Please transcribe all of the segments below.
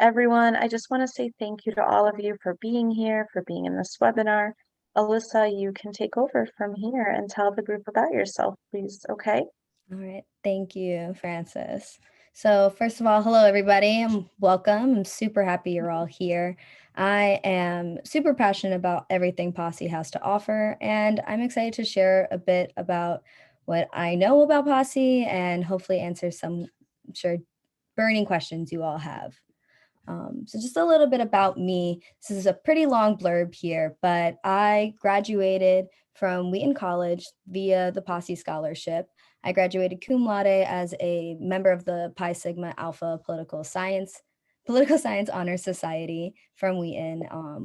everyone. I just want to say thank you to all of you for being here, for being in this webinar. Alyssa, you can take over from here and tell the group about yourself, please. Okay. All right. Thank you, Francis. So first of all, hello, everybody. Welcome. I'm super happy you're all here. I am super passionate about everything Posse has to offer, and I'm excited to share a bit about what I know about Posse and hopefully answer some, I'm sure, burning questions you all have. So just a little bit about me. This is a pretty long blurb here, but I graduated from Wheaton College via the Posse Scholarship. I graduated cum laude as a member of the Pi Sigma Alpha Political Science Honor Society from Wheaton.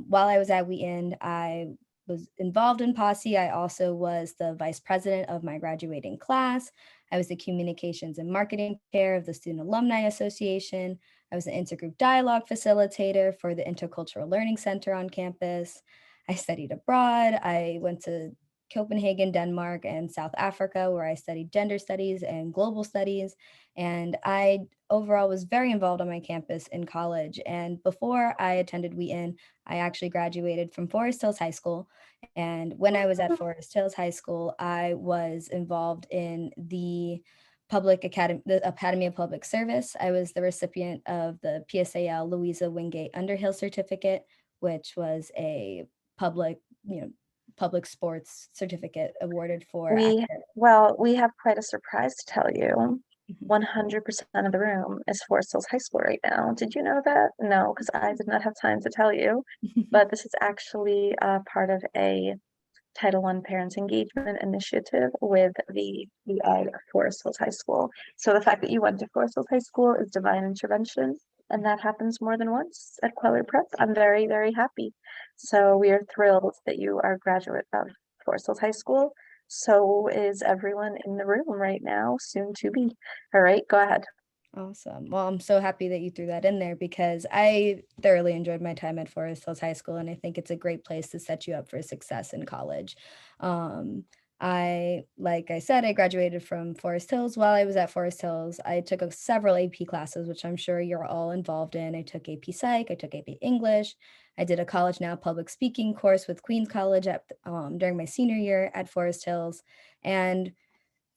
While I was at Wheaton, I was involved in Posse. I also was the vice president of my graduating class. I was the communications and marketing chair of the Student Alumni Association. I was an intergroup dialogue facilitator for the Intercultural Learning Center on campus. I studied abroad. I went to Copenhagen, Denmark, and South Africa, where I studied gender studies and global studies. And I overall was very involved on my campus in college. And before I attended Wheaton, I actually graduated from Forest Hills High School. And when I was at Forest Hills High School, I was involved in the Academy of Public Service. I was the recipient of the PSAL Louisa Wingate Underhill Certificate, which was a public, public sports certificate awarded for We have quite a surprise to tell you. 100% of the room is Forest Hills High School right now. Did you know that? No, because I did not have time to tell you. But this is actually part of a Title I Parents Engagement Initiative with the PI of Forest Hills High School. So the fact that you went to Forest Hills High School is divine intervention, and that happens more than once at Kweller Prep. I'm very, very happy. So we are thrilled that you are a graduate of Forest Hills High School. So is everyone in the room right now, soon to be. All right, go ahead. Awesome. Well, I'm so happy that you threw that in there because I thoroughly enjoyed my time at Forest Hills High School, and I think it's a great place to set you up for success in college. Like I said, I graduated from Forest Hills. While I was at Forest Hills, I took several AP classes, which I'm sure you're all involved in. I took AP Psych, I took AP English. I did a College Now public speaking course with Queens College during my senior year at Forest Hills. And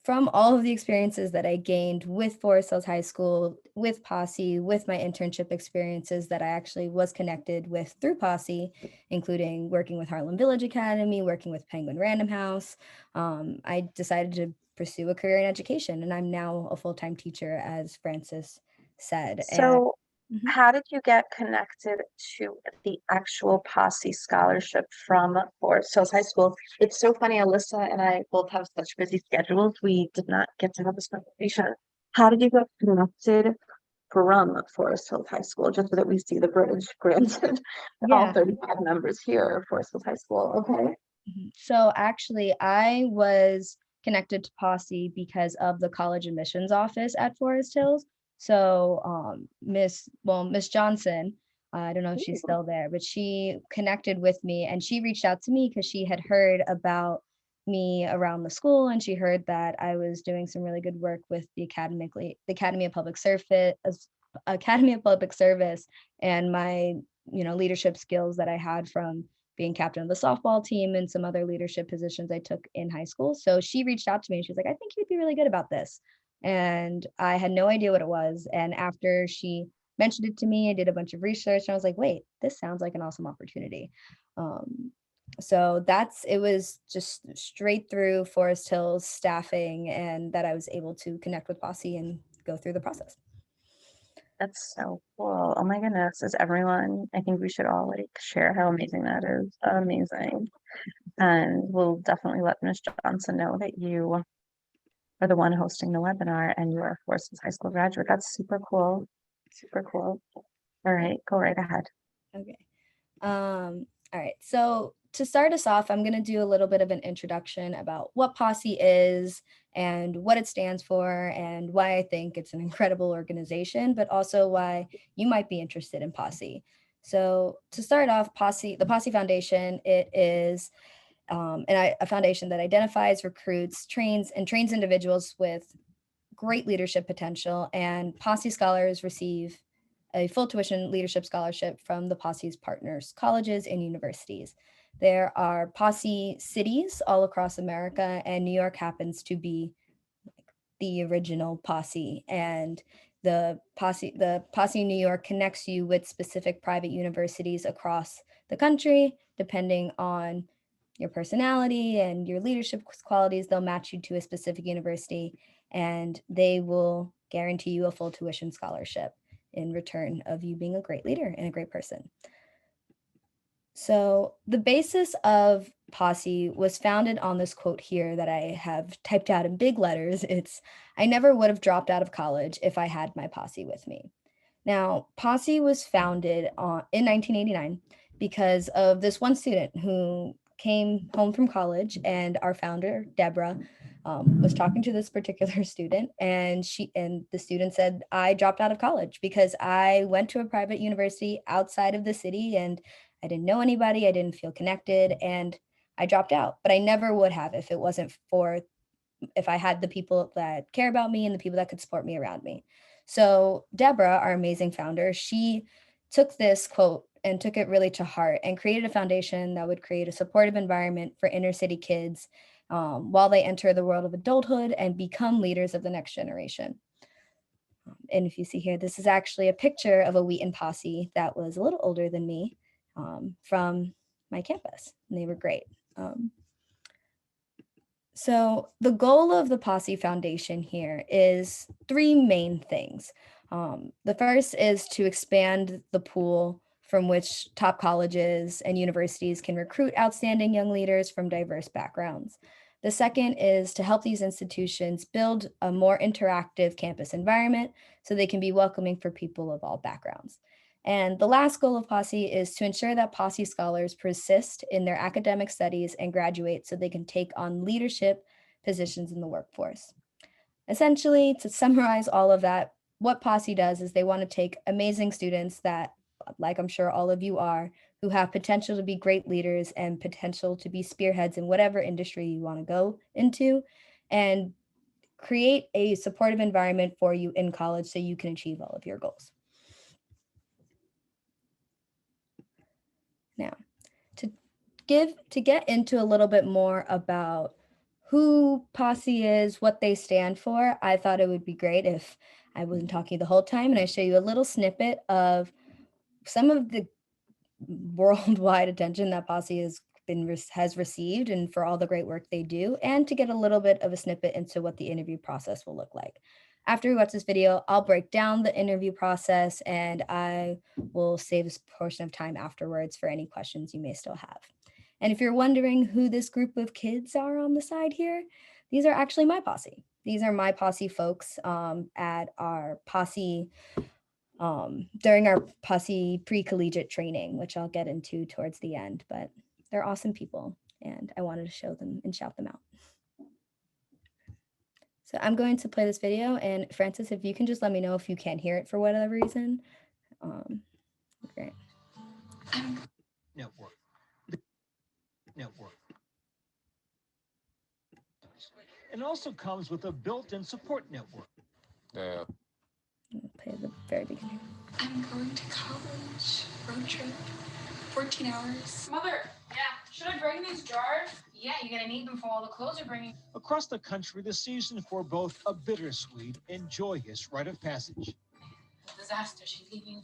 from all of the experiences that I gained with Forest Hills High School, with Posse, with my internship experiences that I actually was connected with through Posse, including working with Harlem Village Academy, working with Penguin Random House, I decided to pursue a career in education, and I'm now a full-time teacher, as Francis said. So how did you get connected to the actual Posse scholarship from Forest Hills High School? It's so funny, Alyssa and I both have such busy schedules. We did not get to have this conversation. How did you get connected from Forest Hills High School? Just so that we see the bridge, granted. All 35 members here of Forest Hills High School. Okay. So actually, I was connected to Posse because of the college admissions office at Forest Hills. So Miss Johnson, I don't know if she's still there, but she connected with me and she reached out to me because she had heard about me around the school, and she heard that I was doing some really good work with the Academy of Public Service, and my leadership skills that I had from being captain of the softball team and some other leadership positions I took in high school. So she reached out to me and she was like, I think you'd be really good about this. And I had no idea what it was. And after she mentioned it to me, I did a bunch of research and I was like, wait, this sounds like an awesome opportunity. So it was just straight through Forest Hills staffing, and that I was able to connect with Posse and go through the process. That's so cool. Oh my goodness. Is everyone, I think we should all share how amazing that is. Amazing. And we'll definitely let Ms. Johnson know that you are the one hosting the webinar and you are a Forest Hills High School graduate. That's super cool. Super cool. All right, go right ahead. Okay. All right. So to start us off, I'm going to do a little bit of an introduction about what Posse is and what it stands for and why I think it's an incredible organization, but also why you might be interested in Posse. So to start off, the Posse Foundation, it is a foundation that identifies, recruits, trains individuals with great leadership potential, and Posse scholars receive a full tuition leadership scholarship from the Posse's partners, colleges and universities. There are Posse cities all across America, and New York happens to be the original Posse. And the Posse New York connects you with specific private universities across the country, depending on your personality and your leadership qualities. They'll match you to a specific university, and they will guarantee you a full tuition scholarship in return of you being a great leader and a great person. So the basis of Posse was founded on this quote here that I have typed out in big letters. It's, "I never would have dropped out of college if I had my Posse with me." Now, Posse was founded in 1989 because of this one student who came home from college, and our founder, Deborah, was talking to this particular student, and the student said, "I dropped out of college because I went to a private university outside of the city, and I didn't know anybody, I didn't feel connected, and I dropped out. But I never would have if I had the people that care about me and the people that could support me around me." So Deborah, our amazing founder, she took this quote and took it really to heart and created a foundation that would create a supportive environment for inner city kids while they enter the world of adulthood and become leaders of the next generation. And if you see here, this is actually a picture of a Wheaton Posse that was a little older than me from my campus, and they were great. So the goal of the Posse Foundation here is three main things. The first is to expand the pool from which top colleges and universities can recruit outstanding young leaders from diverse backgrounds. The second is to help these institutions build a more interactive campus environment so they can be welcoming for people of all backgrounds. And the last goal of Posse is to ensure that Posse scholars persist in their academic studies and graduate so they can take on leadership positions in the workforce. Essentially, to summarize all of that, what Posse does is they want to take amazing students that, like I'm sure all of you are, who have potential to be great leaders and potential to be spearheads in whatever industry you want to go into, and create a supportive environment for you in college so you can achieve all of your goals. Now, to get into a little bit more about who Posse is, what they stand for, I thought it would be great if I wasn't talking the whole time and I show you a little snippet of some of the worldwide attention that Posse has received and for all the great work they do, and to get a little bit of a snippet into what the interview process will look like. After we watch this video, I'll break down the interview process, and I will save a portion of time afterwards for any questions you may still have. And if you're wondering who this group of kids are on the side here, these are actually my Posse. These are my Posse folks at our Posse during our Posse pre-collegiate training, which I'll get into towards the end, but they're awesome people and I wanted to show them and shout them out. So I'm going to play this video, and Francis, if you can just let me know if you can't hear it for whatever reason. Great. Network. And also comes with a built-in support network. I'll play the very beginning. I'm going to college, road trip, 14 hours. Mother, yeah, should I bring these jars? Yeah, you're gonna need them for all the clothes you're bringing. Across the country, the season for both a bittersweet and joyous rite of passage. Disaster, she's leaving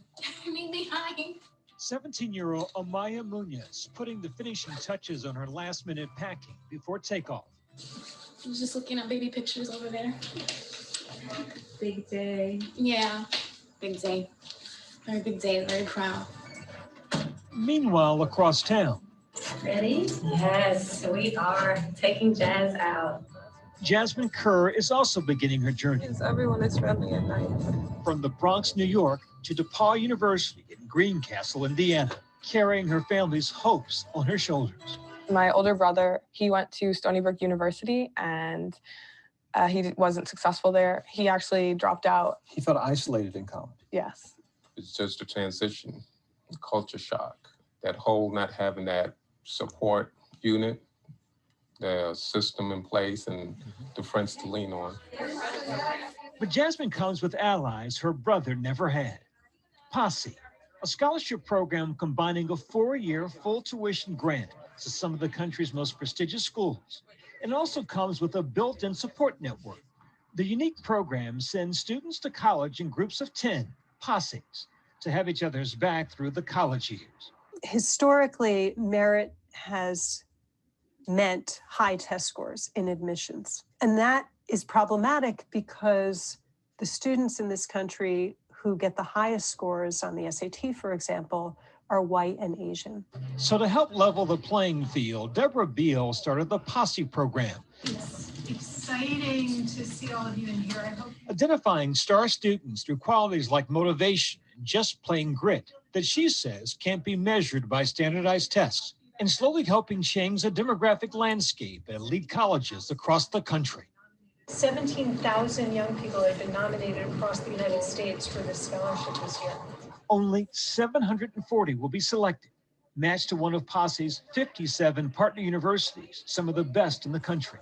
me behind. 17-year-old Amaya Munoz putting the finishing touches on her last-minute packing before takeoff. I was just looking at baby pictures over there. Big day. Yeah, big day. Very big day, very proud. Meanwhile, across town. Ready? Yes, we are taking Jazz out. Jasmine Kerr is also beginning her journey. Yes, everyone is friendly and nice. From the Bronx, New York, to DePaul University in Greencastle, Indiana, carrying her family's hopes on her shoulders. My older brother, he went to Stony Brook University and he wasn't successful there. He actually dropped out. He felt isolated in college. Yes. It's just a transition, culture shock. That whole not having that support unit, the system in place, and the friends to lean on. But Jasmine comes with allies her brother never had. Posse, a scholarship program combining a 4-year full tuition grant to some of the country's most prestigious schools, and also comes with a built-in support network. The unique program sends students to college in groups of 10, posses, to have each other's back through the college years. Historically, merit has meant high test scores in admissions. And that is problematic because the students in this country who get the highest scores on the SAT, for example, are white and Asian. So to help level the playing field, Deborah Beal started the Posse program. It's exciting to see all of you in here. I hope Identifying star students through qualities like motivation and just plain grit that she says can't be measured by standardized tests, and slowly helping change the demographic landscape at elite colleges across the country. 17,000 young people have been nominated across the United States for this scholarship this year. Only 740 will be selected, matched to one of Posse's 57 partner universities, some of the best in the country.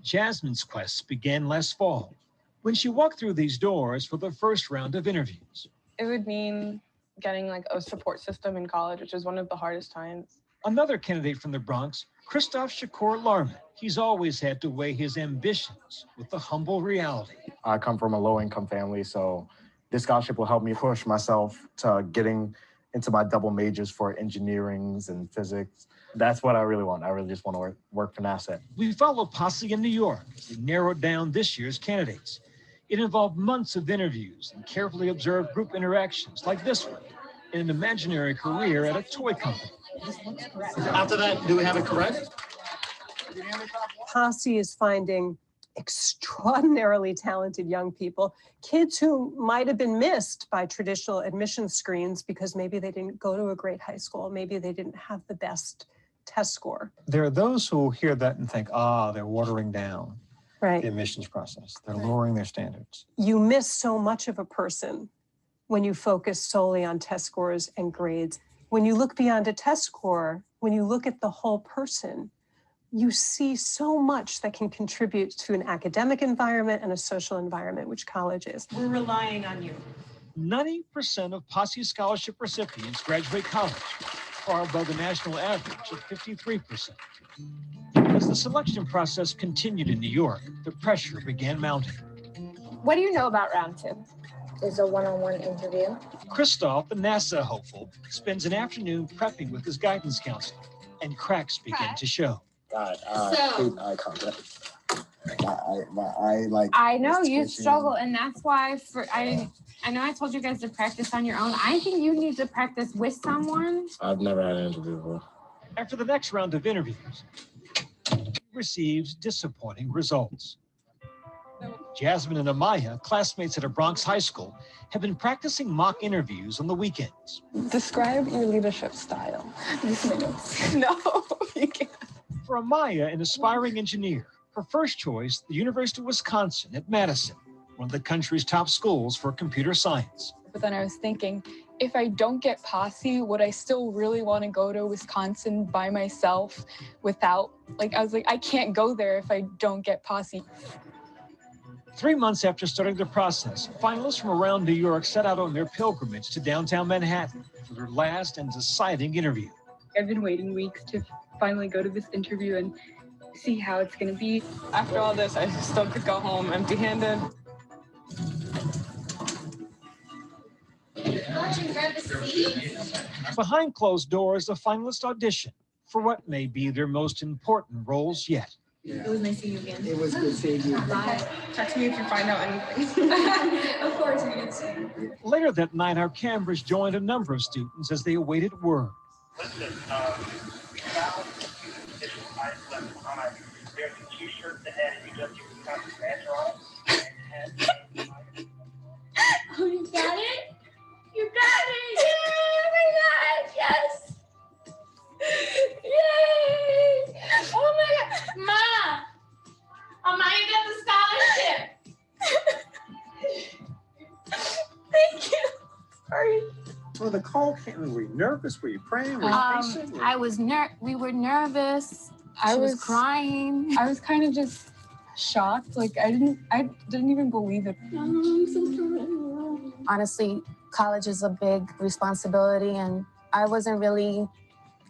Jasmine's quest began last fall when she walked through these doors for the first round of interviews. It would mean getting like a support system in college, which is one of the hardest times. Another candidate from the Bronx, Christoph Shakur Larman. He's always had to weigh his ambitions with the humble reality. I come from a low-income family, so this scholarship will help me push myself to getting into my double majors for engineering and physics. That's what I really want. I really just want to work for NASA. We followed Posse in New York as they narrowed down this year's candidates. It involved months of interviews and carefully observed group interactions like this one, and an imaginary career at a toy company. After that, do we have it correct? Posse is finding extraordinarily talented young people, kids who might have been missed by traditional admission screens because maybe they didn't go to a great high school, maybe they didn't have the best test score. There are those who hear that and think, they're watering down the admissions process. They're lowering their standards. You miss so much of a person when you focus solely on test scores and grades. When you look beyond a test score, when you look at the whole person, you see so much that can contribute to an academic environment and a social environment, which college is. We're relying on you. 90% of Posse scholarship recipients graduate college, far above the national average of 53%. As the selection process continued in New York, the pressure began mounting. What do you know about round 2? Is a one-on-one interview. Christoph, the NASA hopeful, spends an afternoon prepping with his guidance counselor, and cracks begin to show. Eye contact. My eye, like. I know you struggle, and that's why I know I told you guys to practice on your own. I think you need to practice with someone. I've never had an interview before. After the next round of interviews, he receives disappointing results. Jasmine and Amaya, classmates at a Bronx high school, have been practicing mock interviews on the weekends. Describe your leadership style. No, you can't. For Amaya, an aspiring engineer, her first choice, the University of Wisconsin at Madison, one of the country's top schools for computer science. But then I was thinking, if I don't get Posse, would I still really want to go to Wisconsin by myself without, I was like, I can't go there if I don't get Posse. 3 months after starting the process, finalists from around New York set out on their pilgrimage to downtown Manhattan for their last and deciding interview. I've been waiting weeks to finally go to this interview and see how it's going to be. After all this, I still could go home empty-handed. Behind closed doors, the finalist audition for what may be their most important roles yet. It was nice seeing you again. It was good seeing you. Bye. Text me if you find out anything. Of course, we can see. Later that night, our cameras joined a number of students as they awaited word. Listen, there's a t-shirt that has you just your answer on it. Oh, you got it? You got it! Yay! Oh my God! Yes! Yay! Oh my God! Ma! You got the scholarship! Thank you! Sorry. So the call came. Were you nervous? Were you praying? Were you patient? We were nervous. I was crying. I was kind of just shocked. I didn't even believe it. I'm so sorry. Honestly, college is a big responsibility and I wasn't really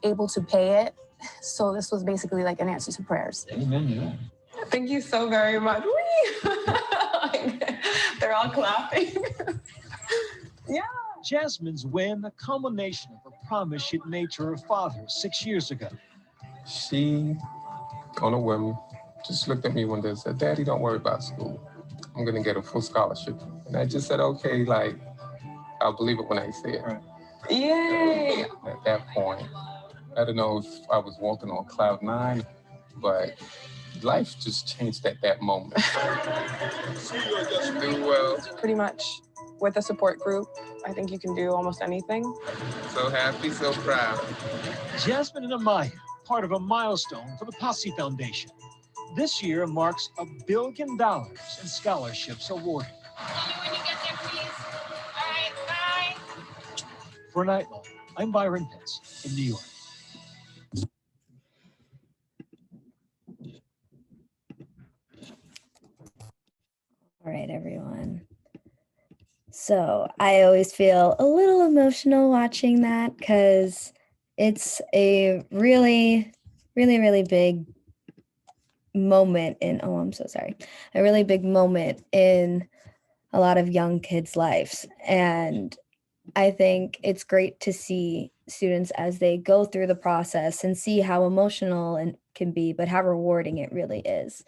able to pay it. So this was basically like an answer to prayers. Amen. Yeah. Thank you so very much. They're all clapping. Yeah. Jasmine's win, a culmination of a promise she'd made to her father 6 years ago. She, on a whim, just looked at me one day and said, "Daddy, don't worry about school. I'm gonna get a full scholarship." And I just said, "Okay, like, I'll believe it when I see it." Right. Yay! At that point, I don't know if I was walking on cloud nine, but life just changed at that moment. Do well. Pretty much with a support group, I think you can do almost anything. So happy, so proud. Jasmine and Amaya, part of a milestone for the Posse Foundation. This year marks $1 billion in scholarships awarded. When you get there, please. All right, bye. For Nightline, I'm Byron Pitts in New York. All right, everyone. So I always feel a little emotional watching that because it's a really, really, really big moment in, oh, I'm so sorry, a really big moment in a lot of young kids' lives. And I think it's great to see students as they go through the process and see how emotional it can be, but how rewarding it really is.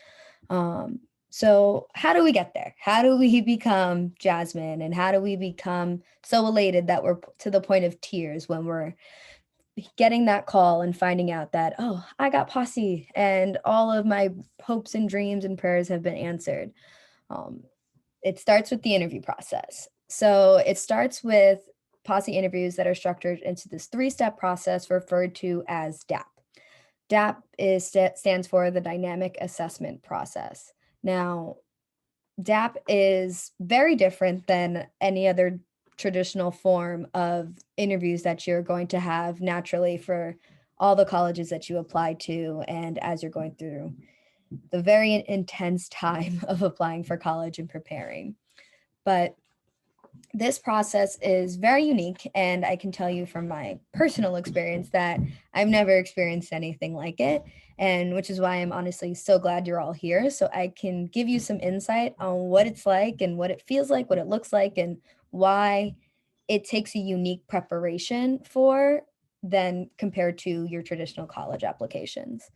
So how do we get there? How do we become Jasmine? And how do we become so elated that we're to the point of tears when we're getting that call and finding out that, oh, I got Posse and all of my hopes and dreams and prayers have been answered? It starts with the interview process. So it starts with Posse interviews that are structured into this 3-step process referred to as DAP. DAP stands for the Dynamic Assessment Process. Now, DAP is very different than any other traditional form of interviews that you're going to have naturally for all the colleges that you apply to and as you're going through the very intense time of applying for college and preparing. But this process is very unique, and I can tell you from my personal experience that I've never experienced anything like it, and which is why I'm honestly so glad you're all here, so I can give you some insight on what it's like and what it feels like, what it looks like, and why it takes a unique preparation for than compared to your traditional college applications.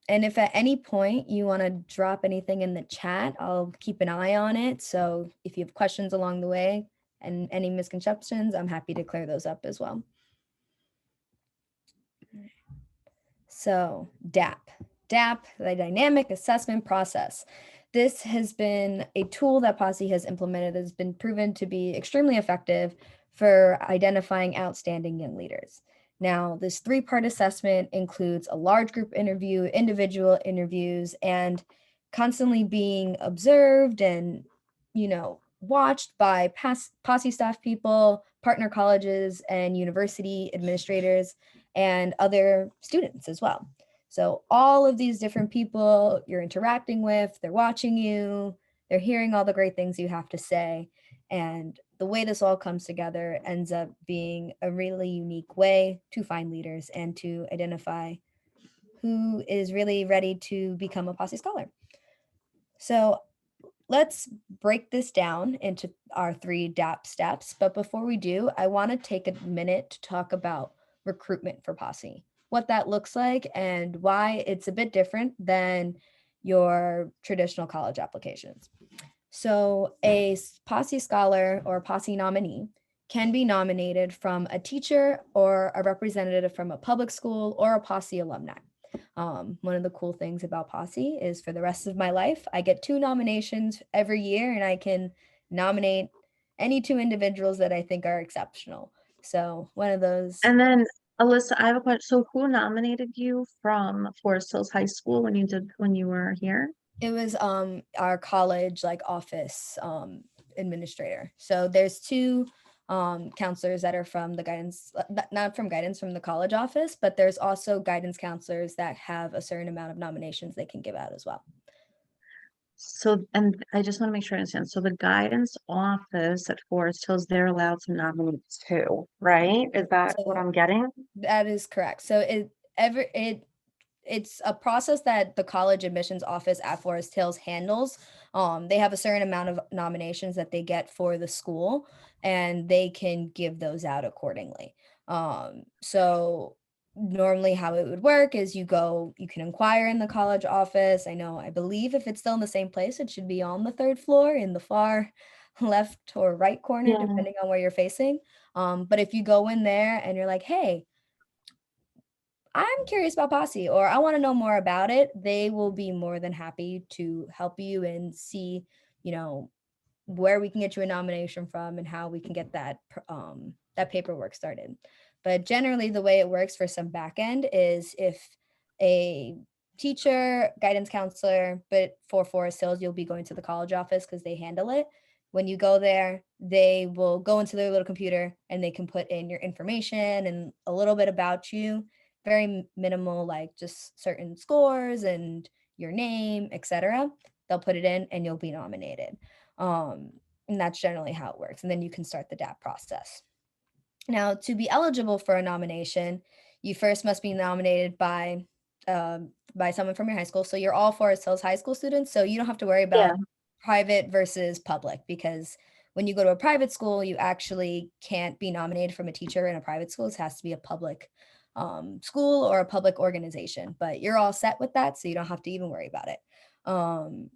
And if at any point you want to drop anything in the chat, I'll keep an eye on it. So if you have questions along the way and any misconceptions, I'm happy to clear those up as well. So DAP, the Dynamic Assessment Process. This has been a tool that Posse has implemented that has been proven to be extremely effective for identifying outstanding young leaders. Now, this 3-part assessment includes a large group interview, individual interviews, and constantly being observed and, watched by Posse staff people, partner colleges, and university administrators, and other students as well. So all of these different people you're interacting with, they're watching you, they're hearing all the great things you have to say, and the way this all comes together ends up being a really unique way to find leaders and to identify who is really ready to become a Posse scholar. So let's break this down into our 3 DAP steps. But before we do, I want to take a minute to talk about recruitment for Posse, what that looks like and why it's a bit different than your traditional college applications. So a Posse scholar or Posse nominee can be nominated from a teacher or a representative from a public school or a Posse alumni. One of the cool things about Posse is for the rest of my life, I get 2 nominations every year and I can nominate any 2 individuals that I think are exceptional. So one of those. And then Alyssa, I have a question. So who nominated you from Forest Hills High School when you were here? It was our college office administrator. So there's 2 counselors that are from the guidance, not from guidance from the college office, but there's also guidance counselors that have a certain amount of nominations they can give out as well. So, and I just want to make sure I understand. So the guidance office at Forest Hills, they're allowed to nominate two, right? Is that what So I'm getting? that is correct. So it's a process that the college admissions office at Forest Hills handles. They have a certain amount of nominations that they get for the school, and they can give those out accordingly. So normally how it would work is you can inquire in the college office. I believe if it's still in the same place, it should be on the third floor in the far left or right corner, Yeah. depending on where you're facing. But if you go in there and you're like, hey, I'm curious about Posse, or I want to know more about it, they will be more than happy to help you and see, you know, where we can get you a nomination from and how we can get that paperwork started. But generally, the way it works for some back end is if a teacher, guidance counselor, but for Forest Hills, you'll be going to the college office because they handle it. When you go there, they will go into their little computer and they can put in your information and a little bit about you, very minimal, like just certain scores and your name, etc. They'll put it in and you'll be nominated. And that's generally how it works. And then you can start the DAP process. Now, to be eligible for a nomination, you first must be nominated by someone from your high school. So you're all Forest Hills High School students, so you don't have to worry about private versus public, because when you go to a private school, you actually can't be nominated from a teacher in a private school. It has to be a public school or a public organization. But you're all set with that, so you don't have to even worry about it.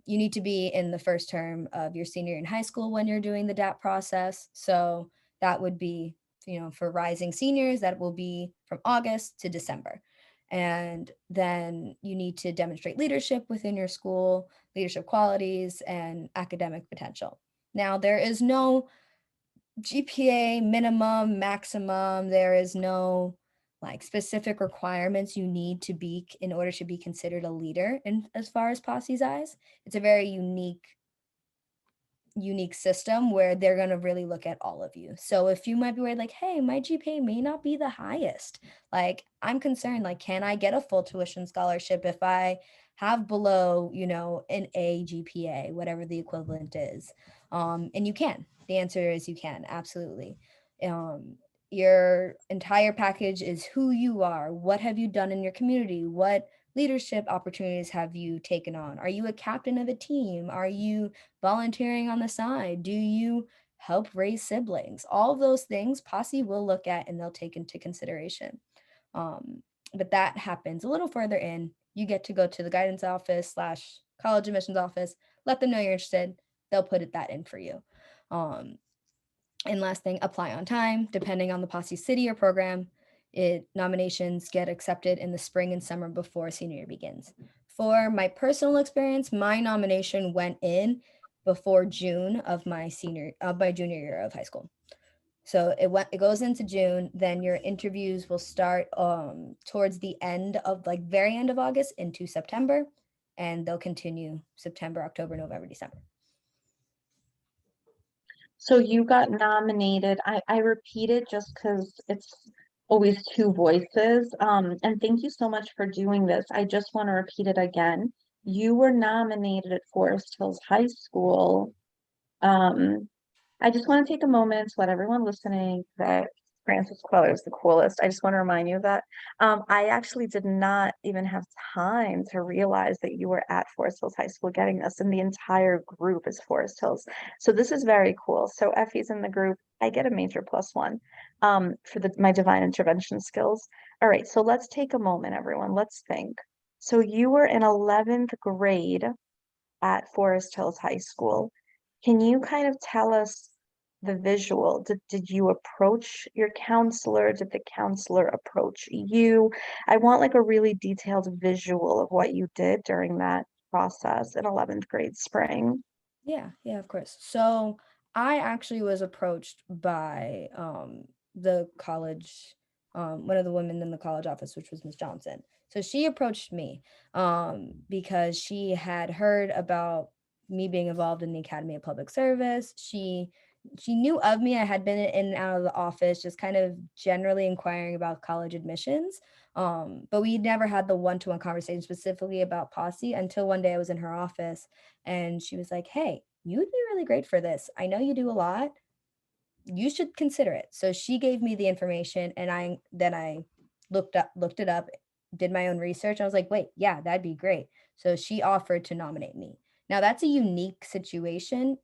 You need to be in the first term of your senior year in high school when you're doing the DAP process. So that would be, for rising seniors, that will be from August to December. And then you need to demonstrate leadership within your school, leadership qualities, and academic potential. Now, there is no GPA minimum, maximum. There is no like specific requirements you need to be in order to be considered a leader in as far as Posse's eyes. It's a very unique system where they're going to really look at all of you. So if you might be worried like, hey, my GPA may not be the highest, like I'm concerned, like, can I get a full tuition scholarship if I have below, an A GPA, whatever the equivalent is? And you can. The answer is you can, absolutely. Your entire package is who you are. What have you done in your community? What leadership opportunities have you taken on? Are you a captain of a team? Are you volunteering on the side? Do you help raise siblings? All of those things Posse will look at and they'll take into consideration. But that happens a little further in. You get to go to the guidance office / college admissions office, let them know you're interested. They'll put that in for you. And last thing, apply on time. Depending on the Posse city or program, nominations get accepted in the spring and summer before senior year begins. For my personal experience, my nomination went in before June of my junior year of high school. So it goes into June, then your interviews will start towards the end of very end of August into September, and they'll continue September, October, November, December. So you got nominated. I repeat it just because it's always two voices. And thank you so much for doing this. I just want to repeat it again. You were nominated at Forest Hills High School. I just want to take a moment to let everyone listening that Francis Kweller is the coolest. I just want to remind you of that. I actually did not even have time to realize that you were at Forest Hills High School getting this, and the entire group is Forest Hills. So this is very cool. So Effie's in the group. I get a major +1 for my divine intervention skills. All right, so let's take a moment, everyone. Let's think. So you were in 11th grade at Forest Hills High School. Can you kind of tell us the visual? Did you approach your counselor? Did the counselor approach you? I want like a really detailed visual of what you did during that process in 11th grade spring. Yeah, of course. So I actually was approached by the college, one of the women in the college office, which was Miss Johnson. So she approached me because she had heard about me being involved in the Academy of Public Service. She she knew of me. I had been in and out of the office, just kind of generally inquiring about college admissions. But we never had the one-to-one conversation specifically about Posse until one day I was in her office and she was like, hey, you'd be really great for this. I know you do a lot. You should consider it. So she gave me the information and I looked it up, did my own research. I was like, wait, yeah, that'd be great. So she offered to nominate me. Now that's a unique situation.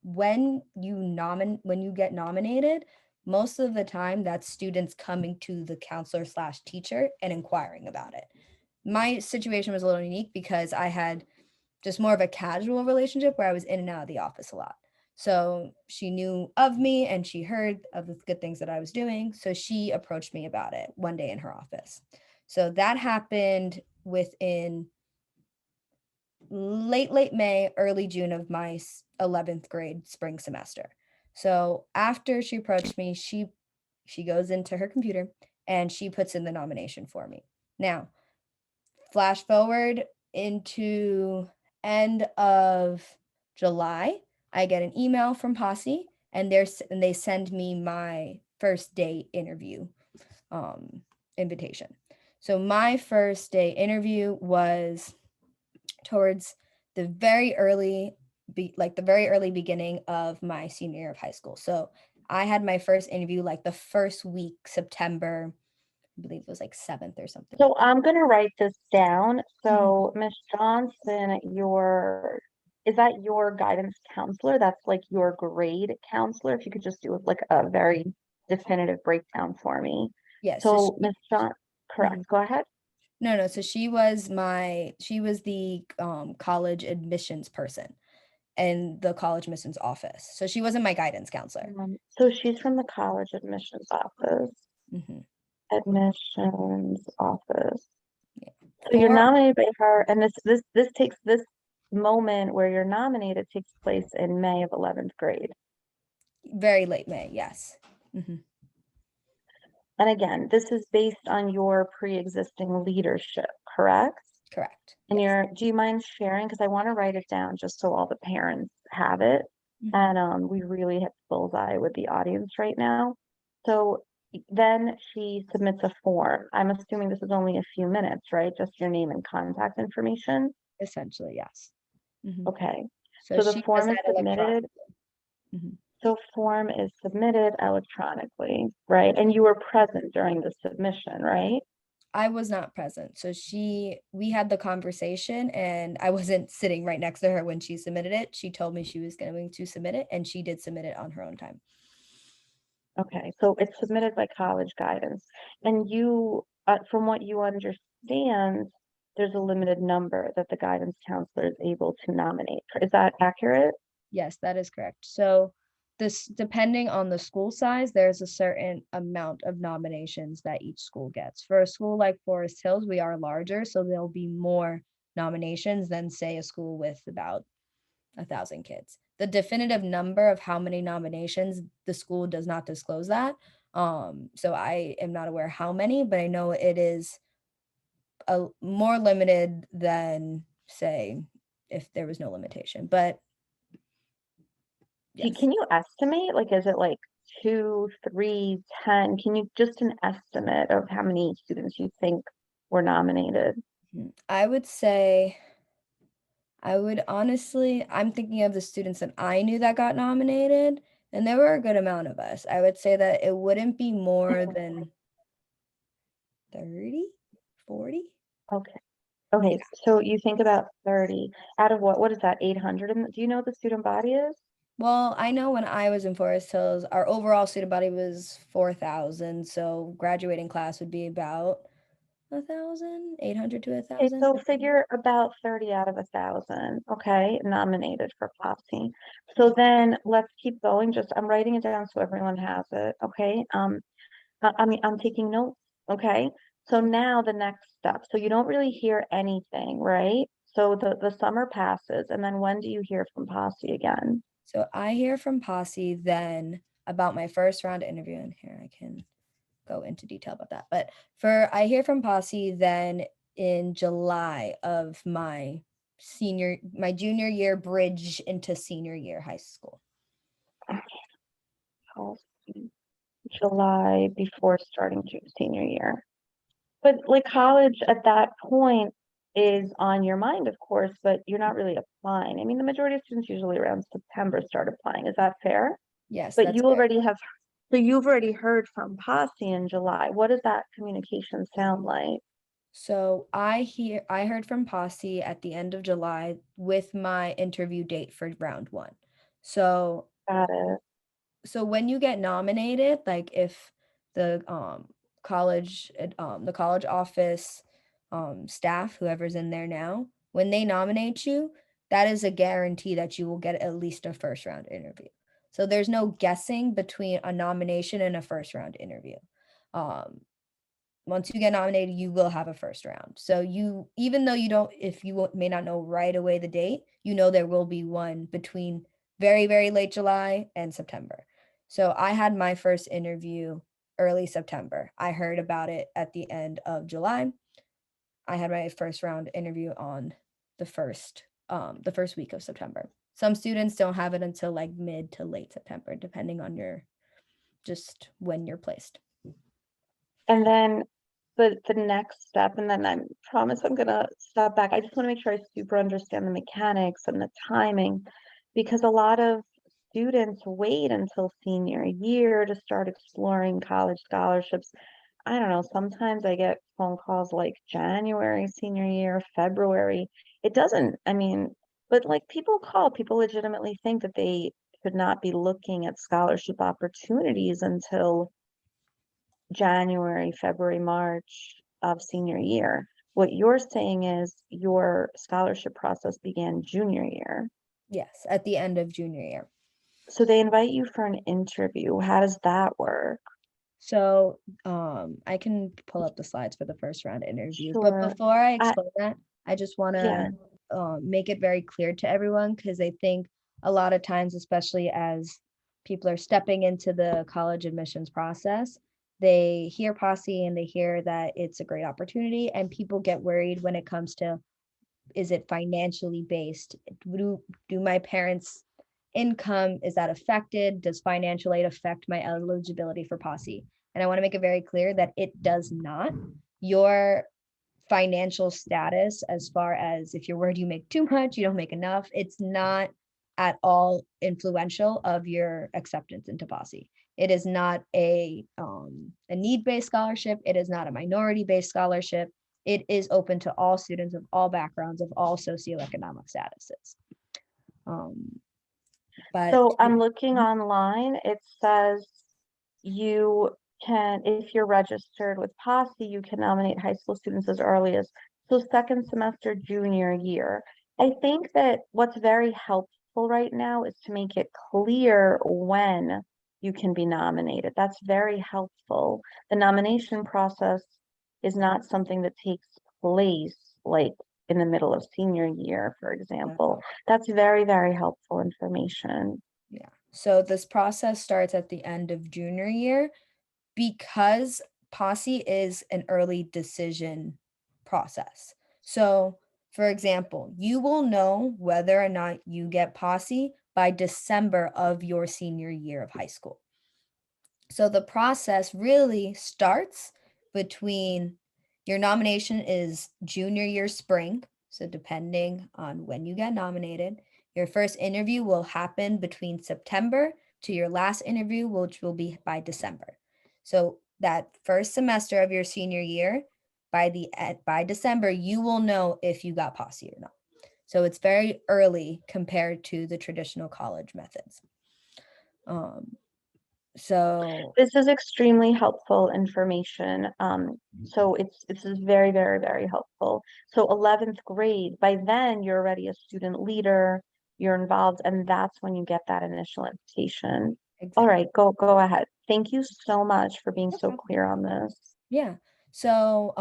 When you get nominated, most of the time that's students coming to the counselor / teacher and inquiring about it. My situation was a little unique because I had just more of a casual relationship where I was in and out of the office a lot. So she knew of me and she heard of the good things that I was doing. So she approached me about it one day in her office. So that happened within late May, early June of my 11th grade spring semester. So after she approached me, she goes into her computer and she puts in the nomination for me. Now, flash forward into end of July, I get an email from Posse and they send me my first day interview invitation. So my first day interview was towards the very early beginning of my senior year of high school. So I had my first interview like the first week, September, I believe it was like 7th or something. So I'm gonna write this down. So Miss Johnson, is that your guidance counselor? That's like your grade counselor? If you could just do like a very definitive breakdown for me. Yes. So Miss John, correct, go ahead. No. So she was the college admissions person in the college admissions office. So she wasn't my guidance counselor. So she's from the college admissions office. Admissions office. Yeah. So you're nominated by her, and this moment where you're nominated takes place in May of 11th grade. Very late May, yes. And again, this is based on your pre-existing leadership, correct? Correct. And do you mind sharing? Because I want to write it down just so all the parents have it. And we really hit bullseye with the audience right now. So then she submits a form. I'm assuming this is only a few minutes, right? Just your name and contact information. Essentially, yes. Okay. So the form is submitted. So form is submitted electronically, right? And you were present during the submission, right? I was not present. So we had the conversation and I wasn't sitting right next to her when she submitted it. She told me she was going to submit it and she did submit it on her own time. Okay, so it's submitted by college guidance. And you, from what you understand, there's a limited number that the guidance counselor is able to nominate. Is that accurate? Yes, that is correct. So this, depending on the school size, there's a certain amount of nominations that each school gets. For a school like Forest Hills, we are larger, so there'll be more nominations than, say, a school with about 1,000 kids. The definitive number of how many nominations, the school does not disclose that. So I am not aware how many, but I know it is a more limited than, say, if there was no limitation. But yes. Can you estimate? Like, is it like 2, 3, 10? Can you just an estimate of how many students you think were nominated? I would honestly, I'm thinking of the students that I knew that got nominated, and there were a good amount of us. I would say that it wouldn't be more than 30, 40. Okay. Okay, so you think about 30 out of what is that, 800? And do you know what the student body is? Well, I know when I was in Forest Hills, our overall student body was 4,000. So graduating class would be about 1,000, 800 to 1,000. Okay, so figure about 30 out of 1,000. Okay, nominated for Posse. So then let's keep going. I'm writing it down so everyone has it. Okay. I'm taking notes. Okay. So now the next step. So you don't really hear anything, right? So the summer passes, and then when do you hear from Posse again? So I hear from Posse then about my first round interview, and here I can go into detail about that. But I hear from Posse then in July of my junior year bridge into senior year high school. July before starting senior year. But like college at that point is on your mind, of course, but you're not really applying. I mean, the majority of students usually around September start applying. Is that fair? Yes, But that's you fair. already have, so you've already heard from Posse in July. What does that communication sound like? So I heard from Posse at the end of July with my interview date for round 1. So Got it. So when you get nominated, like if the college office staff, whoever's in there now, when they nominate you, that is a guarantee that you will get at least a first round interview. So there's no guessing between a nomination and a first round interview. Once you get nominated, you will have a first round. So even though if you may not know right away the date, you know there will be one between very, very late July and September. So I had my first interview early September. I heard about it at the end of July. I had my first round interview on the first week of September. Some students don't have it until like mid to late September, depending on just when you're placed. And then the next step, and then I promise I'm gonna step back. I just want to make sure I super understand the mechanics and the timing, because a lot of students wait until senior year to start exploring college scholarships. I don't know, sometimes I get phone calls like January, senior year, February. It doesn't, I mean, but like people legitimately think that they could not be looking at scholarship opportunities until January, February, March of senior year. What you're saying is your scholarship process began junior year. Yes, at the end of junior year. So they invite you for an interview. How does that work? So I can pull up the slides for the first round interviews, Sure. but before I explain that, I just want to Yeah. make it very clear to everyone, because I think a lot of times, especially as people are stepping into the college admissions process, they hear Posse and they hear that it's a great opportunity, and people get worried when it comes to, is it financially based? Do my parents' income, is that affected? Does financial aid affect my eligibility for Posse? And I want to make it very clear that it does not. Your financial status, as far as if you're worried you make too much, you don't make enough, it's not at all influential of your acceptance into Posse. It is not a need-based scholarship. It is not a minority-based scholarship. It is open to all students of all backgrounds, of all socioeconomic statuses. So I'm looking online. It says you can, if you're registered with Posse, you can nominate high school students as early as second semester junior year. I think that what's very helpful right now is to make it clear when you can be nominated. That's very helpful. The nomination process is not something that takes place like in the middle of senior year, for example. That's very, very helpful information. Yeah. So this process starts at the end of junior year, because Posse is an early decision process. So, for example, you will know whether or not you get Posse by December of your senior year of high school. So the process really starts between your nomination is junior year spring. So depending on when you get nominated, your first interview will happen between September to your last interview, which will be by December. So that first semester of your senior year, by December, you will know if you got Posse or not. So it's very early compared to the traditional college methods. So this is extremely helpful information. So it's very, very, very helpful. So 11th grade, by then you're already a student leader, you're involved, and that's when you get that initial invitation. Exactly. All right, go ahead. Thank you so much for being so clear on this. Yeah. So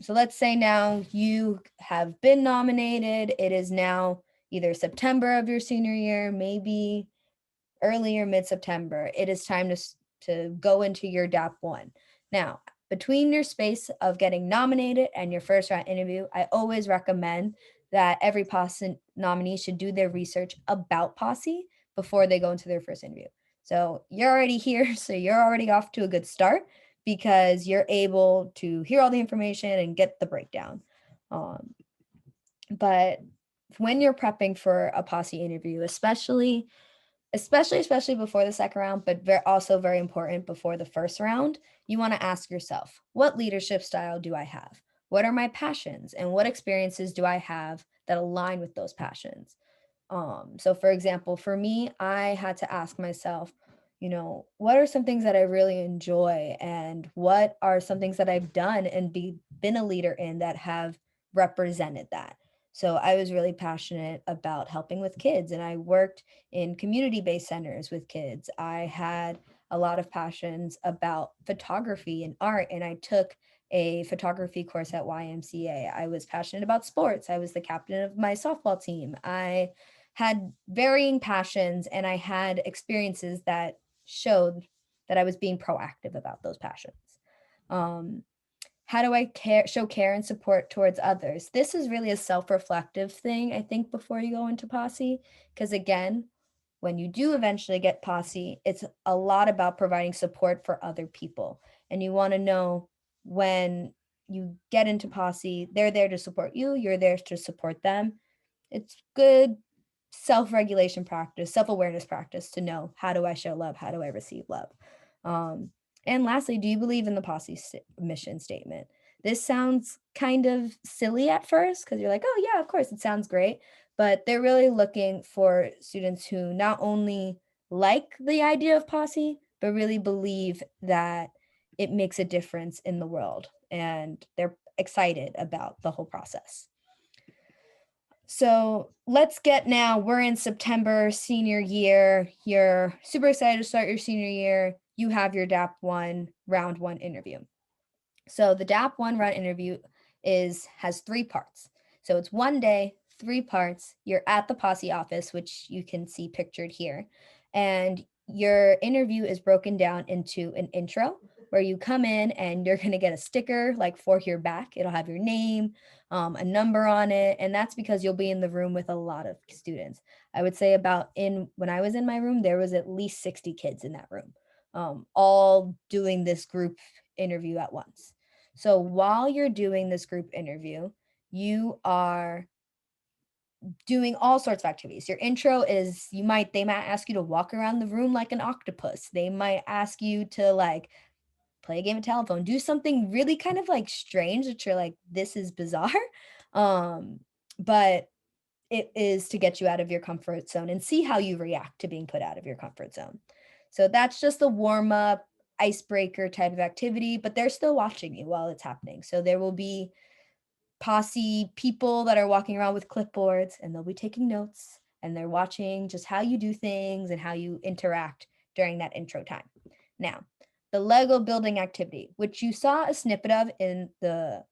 so let's say now you have been nominated. It is now either September of your senior year, maybe early or mid-September. It is time to go into your DAP 1. Now, between your space of getting nominated and your first round interview, I always recommend that every Posse nominee should do their research about Posse before they go into their first interview. So you're already here, so you're already off to a good start because you're able to hear all the information and get the breakdown. But when you're prepping for a Posse interview, especially before the second round, but also very important before the first round, you want to ask yourself, what leadership style do I have? What are my passions? And what experiences do I have that align with those passions? So for example, for me, I had to ask myself, what are some things that I really enjoy, and what are some things that I've done and been a leader in that have represented that. So I was really passionate about helping with kids, and I worked in community-based centers with kids. I had a lot of passions about photography and art, and I took a photography course at YMCA. I was passionate about sports. I was the captain of my softball team. I had varying passions, and I had experiences that showed that I was being proactive about those passions. How do I show care and support towards others? This is really a self-reflective thing, I think, before you go into Posse, because again, when you do eventually get Posse, it's a lot about providing support for other people. And you want to know when you get into Posse, they're there to support you, you're there to support them. It's good self-regulation practice, self-awareness practice to know, how do I show love? How do I receive love? And lastly, do you believe in the Posse mission statement? This sounds kind of silly at first because you're like, oh yeah, of course, it sounds great. But they're really looking for students who not only like the idea of Posse, but really believe that it makes a difference in the world. And they're excited about the whole process. So let's get now, we're in September, senior year. You're super excited to start your senior year. You have your DAP 1 round 1 interview. So the DAP 1 round interview has 3 parts. So it's 1 day, 3 parts. You're at the Posse office, which you can see pictured here. And your interview is broken down into an intro where you come in and you're going to get a sticker like for your back. It'll have your name, a number on it. And that's because you'll be in the room with a lot of students. I would say when I was in my room, there was at least 60 kids in that room, all doing this group interview at once. So while you're doing this group interview, you are doing all sorts of activities. Your intro is, they might ask you to walk around the room like an octopus. They might ask you to like play a game of telephone, do something really kind of like strange that you're like, this is bizarre. But it is to get you out of your comfort zone and see how you react to being put out of your comfort zone. So that's just a warm up, icebreaker type of activity, but they're still watching you while it's happening. So there will be Posse people that are walking around with clipboards, and they'll be taking notes, and they're watching just how you do things and how you interact during that intro time. Now, the Lego building activity, which you saw a snippet of in the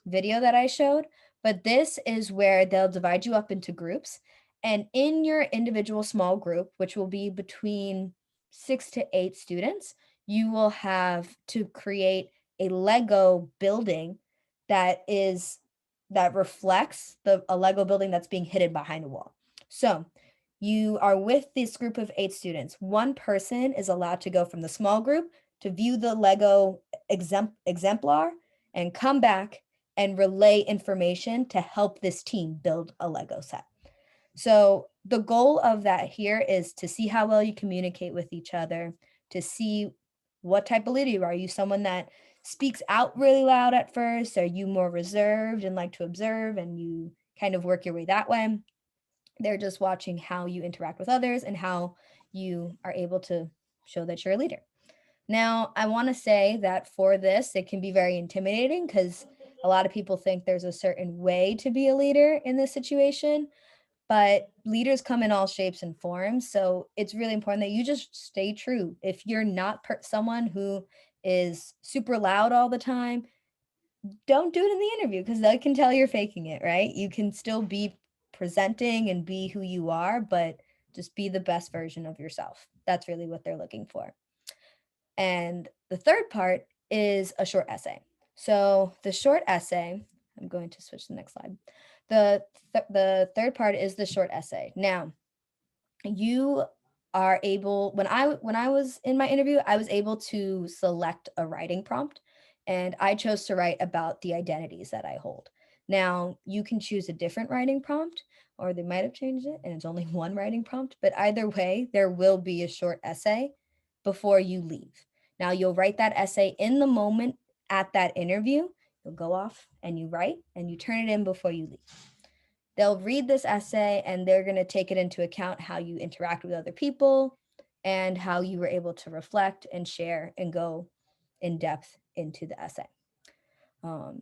video that I showed, but this is where they'll divide you up into groups. And in your individual small group, which will be between 6 to 8 students, you will have to create a Lego building that reflects a Lego building that's being hidden behind a wall. So you are with this group of 8 students. One person is allowed to go from the small group to view the Lego exemplar and come back and relay information to help this team build a Lego set. So the goal of that here is to see how well you communicate with each other, to see what type of leader you are. Are you someone that speaks out really loud at first? Are you more reserved and like to observe and you kind of work your way that way? They're just watching how you interact with others and how you are able to show that you're a leader. Now, I want to say that for this, it can be very intimidating because a lot of people think there's a certain way to be a leader in this situation, but leaders come in all shapes and forms. So it's really important that you just stay true. If you're not someone who is super loud all the time, don't do it in the interview because they can tell you're faking it, right? You can still be presenting and be who you are, but just be the best version of yourself. That's really what they're looking for. And the third part is a short essay. So the short essay, I'm going to switch to the next slide. The third part is the short essay. Now, you are able, when I was in my interview, I was able to select a writing prompt, and I chose to write about the identities that I hold. Now, you can choose a different writing prompt, or they might have changed it and it's only one writing prompt, but either way, there will be a short essay before you leave. Now, you'll write that essay in the moment at that interview. You'll go off and you write and you turn it in before you leave. They'll read this essay and they're going to take it into account how you interact with other people and how you were able to reflect and share and go in depth into the essay.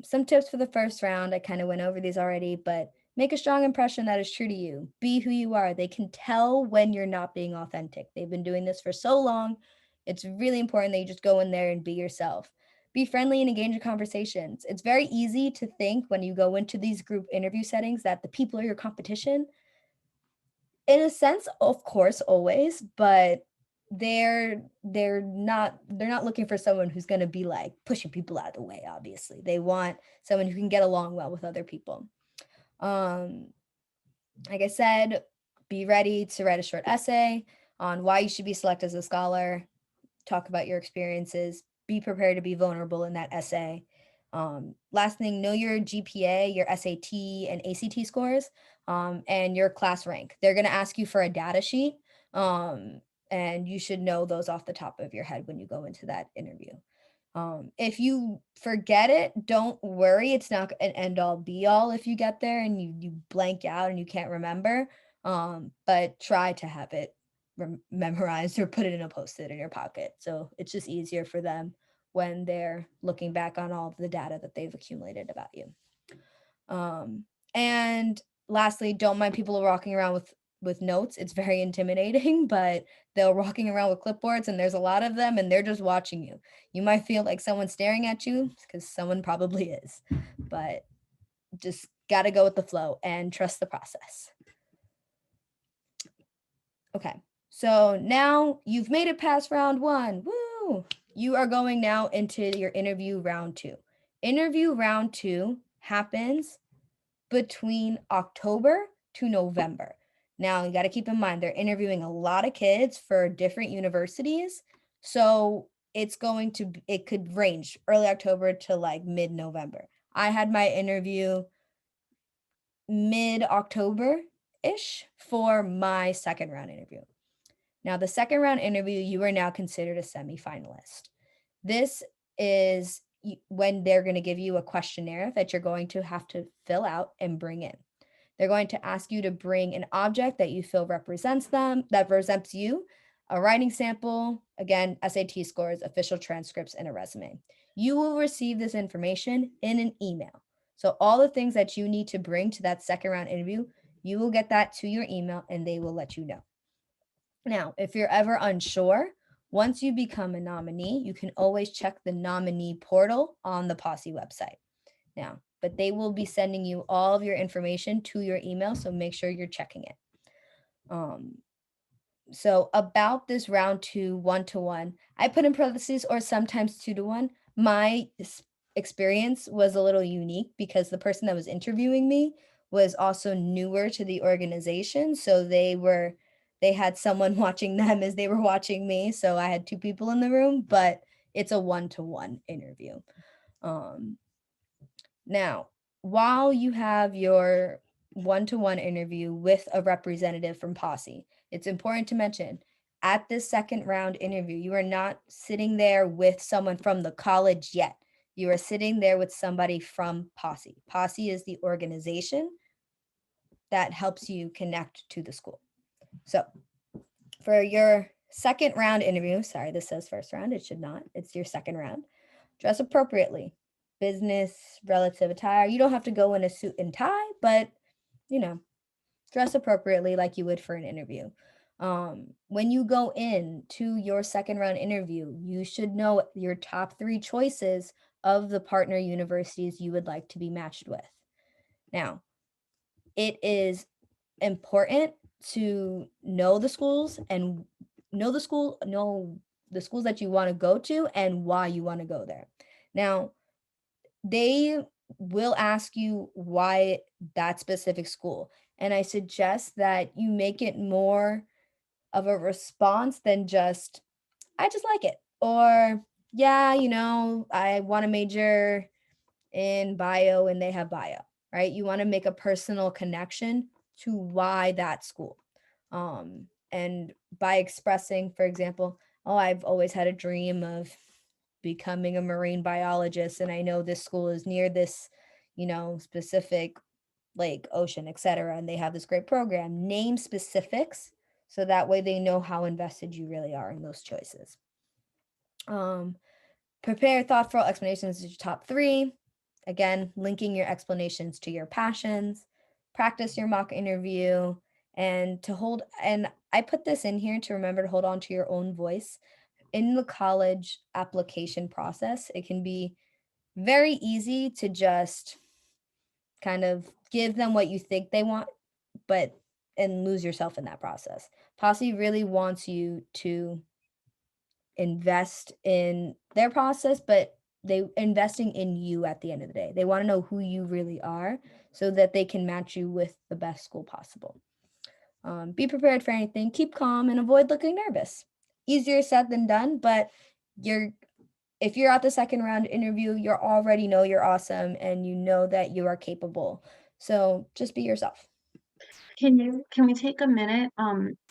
Some tips for the first round, I kind of went over these already, but make a strong impression that is true to you. Be who you are. They can tell when you're not being authentic. They've been doing this for so long. It's really important that you just go in there and be yourself. Be friendly and engage in conversations. It's very easy to think when you go into these group interview settings that the people are your competition. In a sense, of course, always, but they're not looking for someone who's going to be like pushing people out of the way. Obviously, they want someone who can get along well with other people. Like I said, be ready to write a short essay on why you should be selected as a scholar. Talk about your experiences. Be prepared to be vulnerable in that essay. Last thing, know your GPA, your SAT and ACT scores, and your class rank. They're going to ask you for a data sheet, and you should know those off the top of your head when you go into that interview. If you forget it, don't worry. It's not an end all be all if you get there and you blank out and you can't remember, but try to have it memorized or put it in a Post-it in your pocket. So it's just easier for them when they're looking back on all of the data that they've accumulated about you. And lastly, don't mind people walking around with notes. It's very intimidating, but they're walking around with clipboards and there's a lot of them and they're just watching you. You might feel like someone's staring at you because someone probably is, but just got to go with the flow and trust the process. Okay, so now you've made it past round one. Woo! You are going now into your interview round two. Interview round two happens between October to November. Now, you got to keep in mind, they're interviewing a lot of kids for different universities. So it could range early October to like mid-November. I had my interview mid-October-ish for my second round interview. Now, the second round interview, you are now considered a semifinalist. This is when they're going to give you a questionnaire that you're going to have to fill out and bring in. They're going to ask you to bring an object that you feel represents them, that represents you, a writing sample, again, SAT scores, official transcripts, and a resume. You will receive this information in an email. So all the things that you need to bring to that second round interview, you will get that to your email and they will let you know. Now, if you're ever unsure, once you become a nominee, you can always check the nominee portal on the Posse website. Now, but they will be sending you all of your information to your email, so make sure you're checking it. So about this round two, 1-to-1, I put in parentheses or sometimes 2-to-1. My experience was a little unique because the person that was interviewing me was also newer to the organization. So they had someone watching them as they were watching me. So I had two people in the room, but it's a 1-to-1 interview. Now, while you have your 1-to-1 interview with a representative from Posse, it's important to mention at this second round interview, you are not sitting there with someone from the college yet. You are sitting there with somebody from Posse. Posse is the organization that helps you connect to the school. So for your second round interview, sorry, this says first round, it should not, it's your second round. Dress appropriately. Business, relative attire. You don't have to go in a suit and tie, but dress appropriately like you would for an interview. When you go in to your second round interview, you should know your top 3 choices of the partner universities you would like to be matched with. Now, it is important to know the schools and know the schools that you want to go to and why you want to go there. Now, they will ask you why that specific school. And I suggest that you make it more of a response than just, I just like it. Or, yeah, you know, I want to major in bio and they have bio, right? You want to make a personal connection to why that school. And by expressing, for example, oh, I've always had a dream of becoming a marine biologist, and I know this school is near this, you know, specific lake, ocean, etc., and they have this great program. Name specifics so that way they know how invested you really are in those choices. Prepare thoughtful explanations to your top 3. Again, linking your explanations to your passions. Practice your mock interview, and I put this in here to remember to hold on to your own voice. In the college application process, it can be very easy to just kind of give them what you think they want, and lose yourself in that process. Posse really wants you to invest in their process, but they investing in you at the end of the day. They want to know who you really are so that they can match you with the best school possible. Be prepared for anything, keep calm, and avoid looking nervous. Easier said than done, but if you're at the second round interview, you already know you're awesome and you know that you are capable. So just be yourself. Can we take a minute?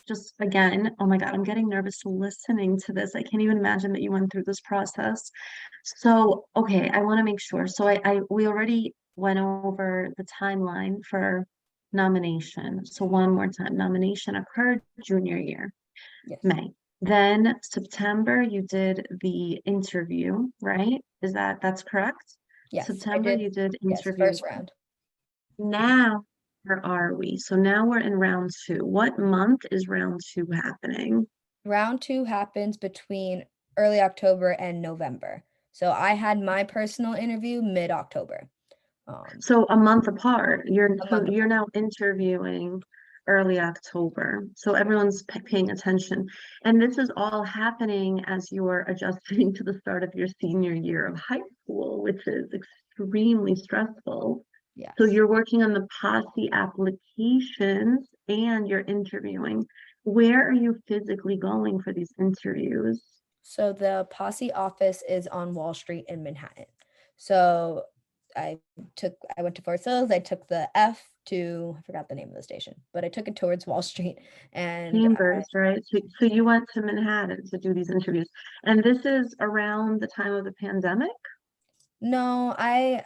Just again, oh my God, I'm getting nervous listening to this. I can't even imagine that you went through this process. So, okay, I want to make sure. So we already went over the timeline for nomination. So one more time, nomination occurred junior year, yes. May. Then September, you did the interview, right? That's correct? Yes. September, you did interview. Yes, first round. Now, where are we? So now we're in round 2. What month is round 2 happening? Round 2 happens between early October and November. So I had my personal interview mid-October. So a month apart. You're now interviewing early October. So everyone's paying attention. And this is all happening as you're adjusting to the start of your senior year of high school, which is extremely stressful. Yes. So you're working on the Posse applications and you're interviewing. Where are you physically going for these interviews? So the Posse office is on Wall Street in Manhattan. So I went to Fort Hills. I took the I forgot the name of the station, but I took it towards Wall Street. And Chambers, right? So you went to Manhattan to do these interviews. And this is around the time of the pandemic? No, I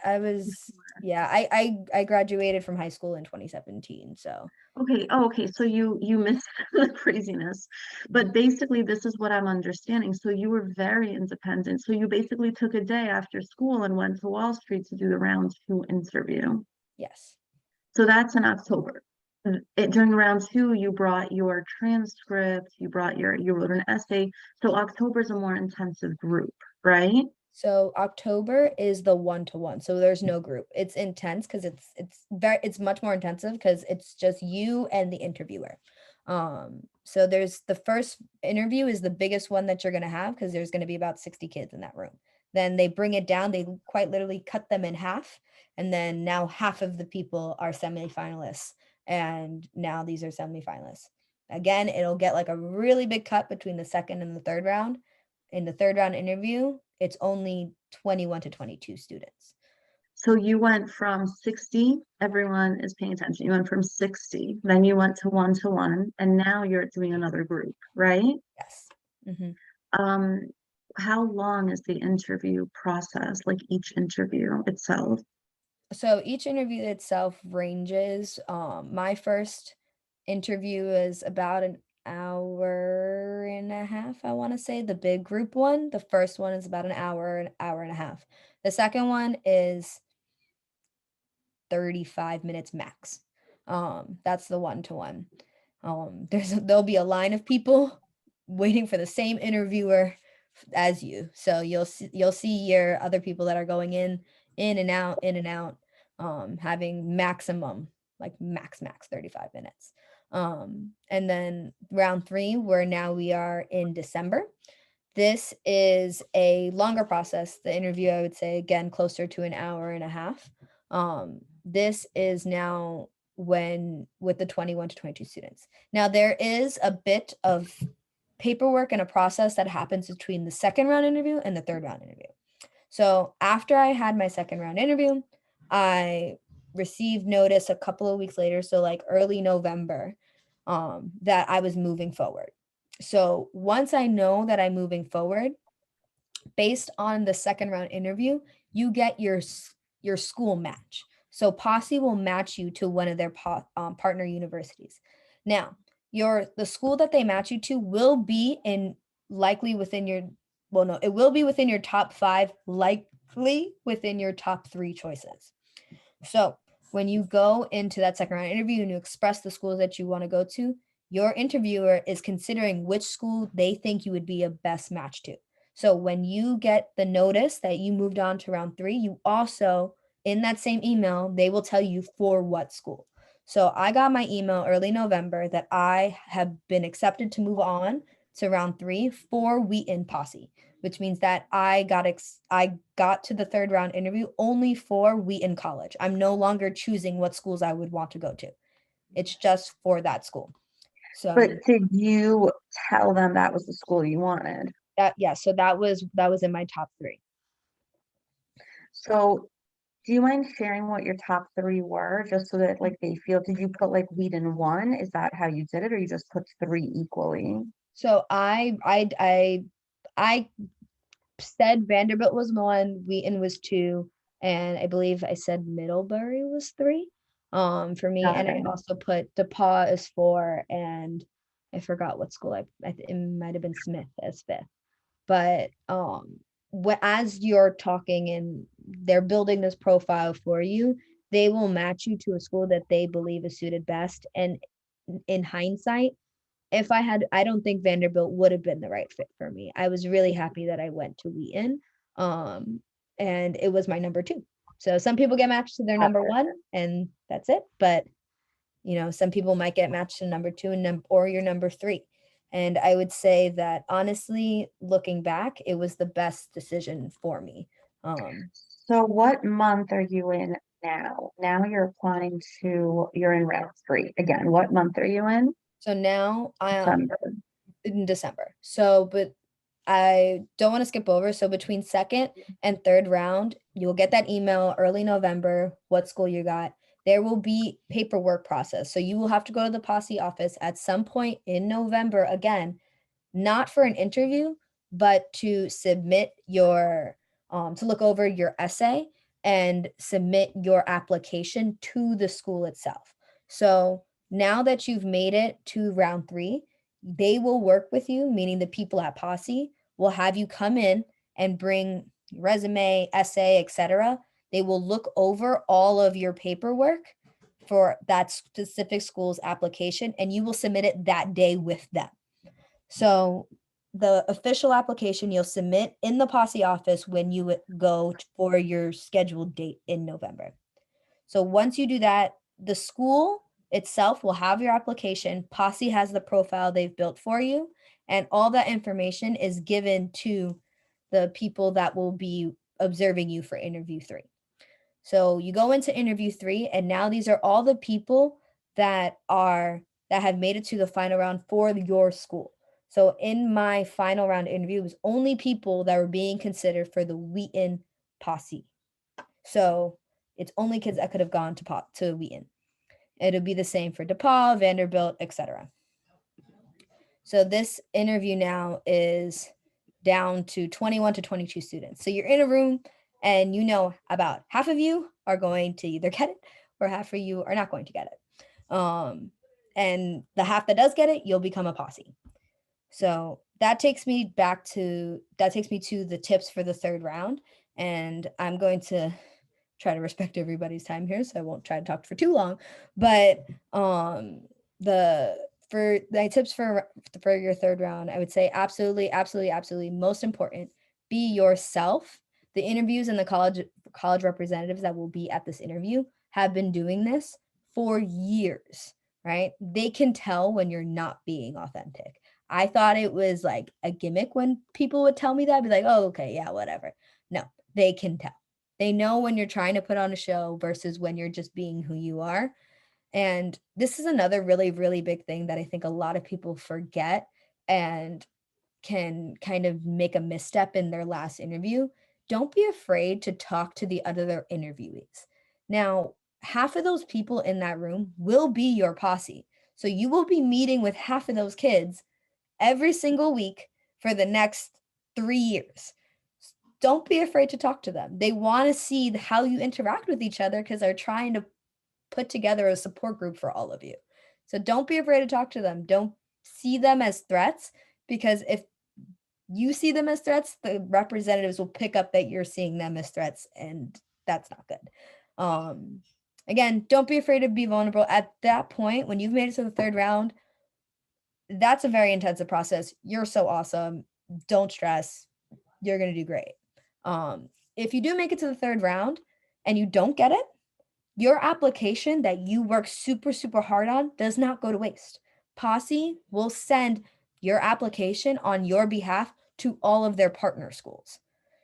graduated from high school in 2017. So okay. So you missed the craziness. But basically this is what I'm understanding. So you were very independent. So you basically took a day after school and went to Wall Street to do the round 2 interview. Yes. So that's in October. During round 2, you brought your transcript, you wrote an essay. So October is a more intensive group, right? So October is the 1-to-1. So there's no group. It's intense because it's much more intensive because it's just you and the interviewer. So there's the first interview is the biggest one that you're going to have because there's going to be about 60 kids in that room. Then they bring it down. They quite literally cut them in half. And then now half of the people are semifinalists. And now these are semifinalists. Again, it'll get like a really big cut between the second and the third round. In the third round interview, it's only 21 to 22 students. So you went from 60, everyone is paying attention. You went from 60, then you went to 1-to-1, and now you're doing another group, right? Yes. Mm-hmm. How long is the interview process, like each interview itself? So each interview itself ranges. My first interview is about an hour and a half, I want to say. The big group one, the first one is about an hour and a half. The second one is 35 minutes max. That's the 1-to-1. There'll be a line of people waiting for the same interviewer as you. So you'll see your other people that are going in and out, having maximum, like max 35 minutes. And then round 3, where now we are in December. This is a longer process. The interview, I would say, again, closer to an hour and a half. This is now with the 21 to 22 students. Now, there is a bit of paperwork and a process that happens between the second round interview and the third round interview. So after I had my second round interview, I received notice a couple of weeks later, so like early November, that I was moving forward. So once I know that I'm moving forward, based on the second round interview, you get your school match. So Posse will match you to one of their partner universities. Now, the school that they match you to will be likely within your, well, no, it will be within your top 5, likely within your top 3 choices. So when you go into that second round interview and you express the schools that you want to go to, your interviewer is considering which school they think you would be a best match to. So when you get the notice that you moved on to round 3, you also, in that same email, they will tell you for what school. So I got my email early November that I have been accepted to move on to round 3 for Wheaton Posse, which means that I got to the third round interview only for Wheaton College. I'm no longer choosing what schools I would want to go to. It's just for that school. So, but did you tell them that was the school you wanted? So that was in my top 3. So do you mind sharing what your top 3 were, just so that like they feel, did you put like Wheaton 1? Is that how you did it, or you just put 3 equally? So I said Vanderbilt was 1, Wheaton was 2, and I believe I said Middlebury was 3 for me. And I also put DePaul as 4, and I forgot what school it might have been Smith as 5th. But as you're talking and they're building this profile for you, they will match you to a school that they believe is suited best. And in hindsight, I don't think Vanderbilt would have been the right fit for me. I was really happy that I went to Wheaton, and it was my number 2. So some people get matched to their number 1 and that's it. But, some people might get matched to number 2 or your number 3. And I would say that honestly, looking back, it was the best decision for me. So what month are you in now? Now you're in round 3. Again, what month are you in? So now I'm in December. So, but I don't want to skip over. So between second and third round, you'll get that email early November, what school you got. There will be paperwork process. So you will have to go to the Posse office at some point in November, again, not for an interview, but to submit to look over your essay and submit your application to the school itself. So now that you've made it to round 3, they will work with you, meaning the people at Posse will have you come in and bring resume, essay, etc. They will look over all of your paperwork for that specific school's application, and you will submit it that day with them. So the official application you'll submit in the Posse office when you go for your scheduled date in November. So once you do that, the school itself will have your application. Posse has the profile they've built for you, and all that information is given to the people that will be observing you for interview 3. So you go into interview 3, and now these are all the people that have made it to the final round for your school. So in my final round interview, it was only people that were being considered for the Wheaton Posse. So it's only kids that could have gone to Wheaton. It'll be the same for DePaul, Vanderbilt, etc. So this interview now is down to 21 to 22 students. So you're in a room and about half of you are going to either get it or half of you are not going to get it. And the half that does get it, you'll become a Posse. So that takes me to the tips for the third round. And I'm going to try to respect everybody's time here, so I won't try to talk for too long. But for the tips for your third round, I would say absolutely most important, be yourself. The interviews and the college representatives that will be at this interview have been doing this for years, right? They can tell when you're not being authentic. I thought it was like a gimmick when people would tell me that. I'd be like, oh, okay, yeah, whatever. No, they can tell. They know when you're trying to put on a show versus when you're just being who you are. And this is another really, really big thing that I think a lot of people forget and can kind of make a misstep in their last interview. Don't be afraid to talk to the other interviewees. Now, half of those people in that room will be your posse. So you will be meeting with half of those kids every single week for the next 3 years. Don't be afraid to talk to them. They want to see how you interact with each other because they're trying to put together a support group for all of you. So don't be afraid to talk to them. Don't see them as threats, because if you see them as threats, the representatives will pick up that you're seeing them as threats, and that's not good. Again, don't be afraid to be vulnerable. At that point, when you've made it to the third round, that's a very intensive process. You're so awesome. Don't stress. You're going to do great. If you do make it to the third round and you don't get it, your application that you work super, super hard on does not go to waste. Posse will send your application on your behalf to all of their partner schools.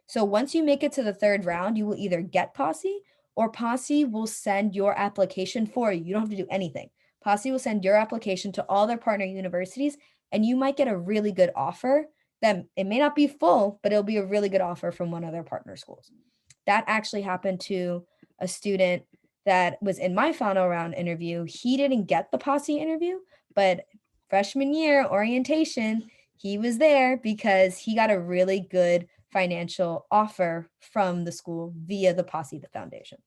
So once you make it to the third round, you will either get Posse or Posse will send your application for you. You don't have to do anything. Posse will send your application to all their partner universities, and you might get a really good offer. That it may not be full, but it'll be a really good offer from one of their partner schools. That actually happened to a student that was in my final round interview. He didn't get the Posse interview, but freshman year orientation, he was there because he got a really good financial offer from the school via the Posse the Foundation.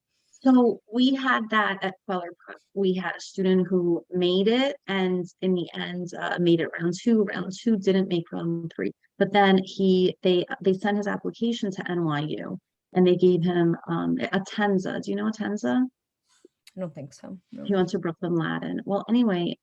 So we had that at Kweller Prep. We had a student who made it, and in the end made it round two. Round two didn't make round three, but then they sent his application to NYU, and they gave him Atenza. Do you know Atenza? I don't think so. No. He went to Brooklyn Latin. Well, anyway,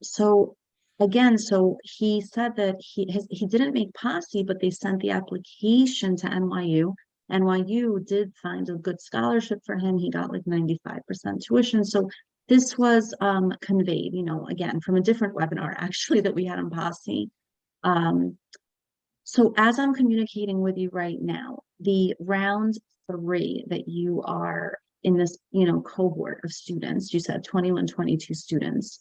so again, so he said that he didn't make Posse, but they sent the application to NYU. NYU did find a good scholarship for him. He got like 95% tuition. So this was conveyed, again, from a different webinar actually that we had on Posse. So as I'm communicating with you right now, the round 3 that you are in this, cohort of students, you said 21, 22 students.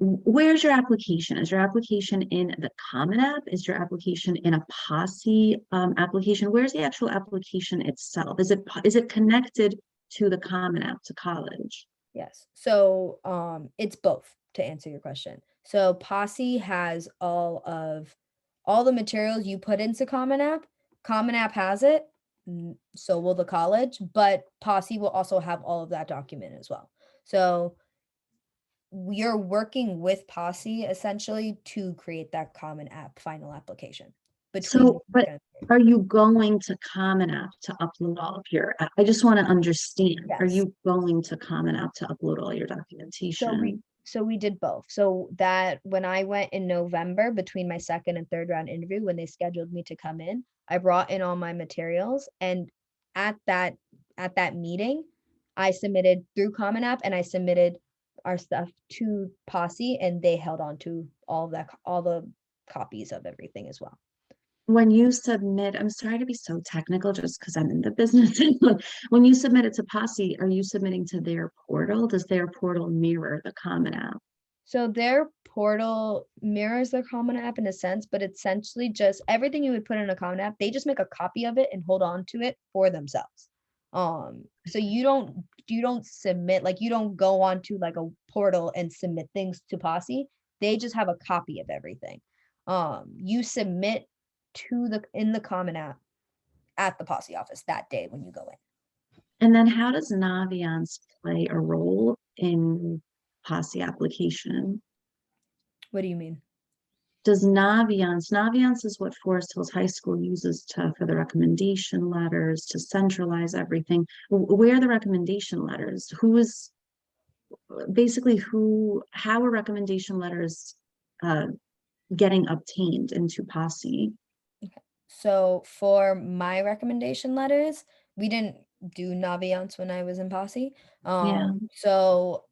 Where's your application? Is your application in the Common App? Is your application in a Posse application? Where's the actual application itself? Is it connected to the Common App to college? Yes. So it's both, to answer your question. So Posse has all the materials you put into Common App. Common App has it, so will the college, but Posse will also have all of that document as well. So we're working with Posse essentially to create that Common App final application. So, but are you going to Common App to upload all of your, I just want to understand, yes. Are you going to Common App to upload all your documentation? So we did both. So that when I went in November between my second and third round interview, when they scheduled me to come in, I brought in all my materials, and at that meeting, I submitted through Common App, and I submitted our stuff to Posse, and they held on to all the copies of everything as well. When you submit, I'm sorry to be so technical just because I'm in the business. When you submit it to Posse, are you submitting to their portal? Does their portal mirror the Common App? So their portal mirrors the Common App in a sense, but it's essentially just everything you would put in a Common App, they just make a copy of it and hold on to it for themselves. So you don't submit, like you don't go onto like a portal and submit things to Posse. They just have a copy of everything. You submit in the Common App at the Posse office that day when you go in. And then how does Naviance play a role in Posse application? What do you mean? Does Naviance is what Forest Hills High School uses for the recommendation letters, to centralize everything. Where are the recommendation letters? How are recommendation letters getting obtained into Posse? Okay. So for my recommendation letters, we didn't do Naviance when I was in Posse. So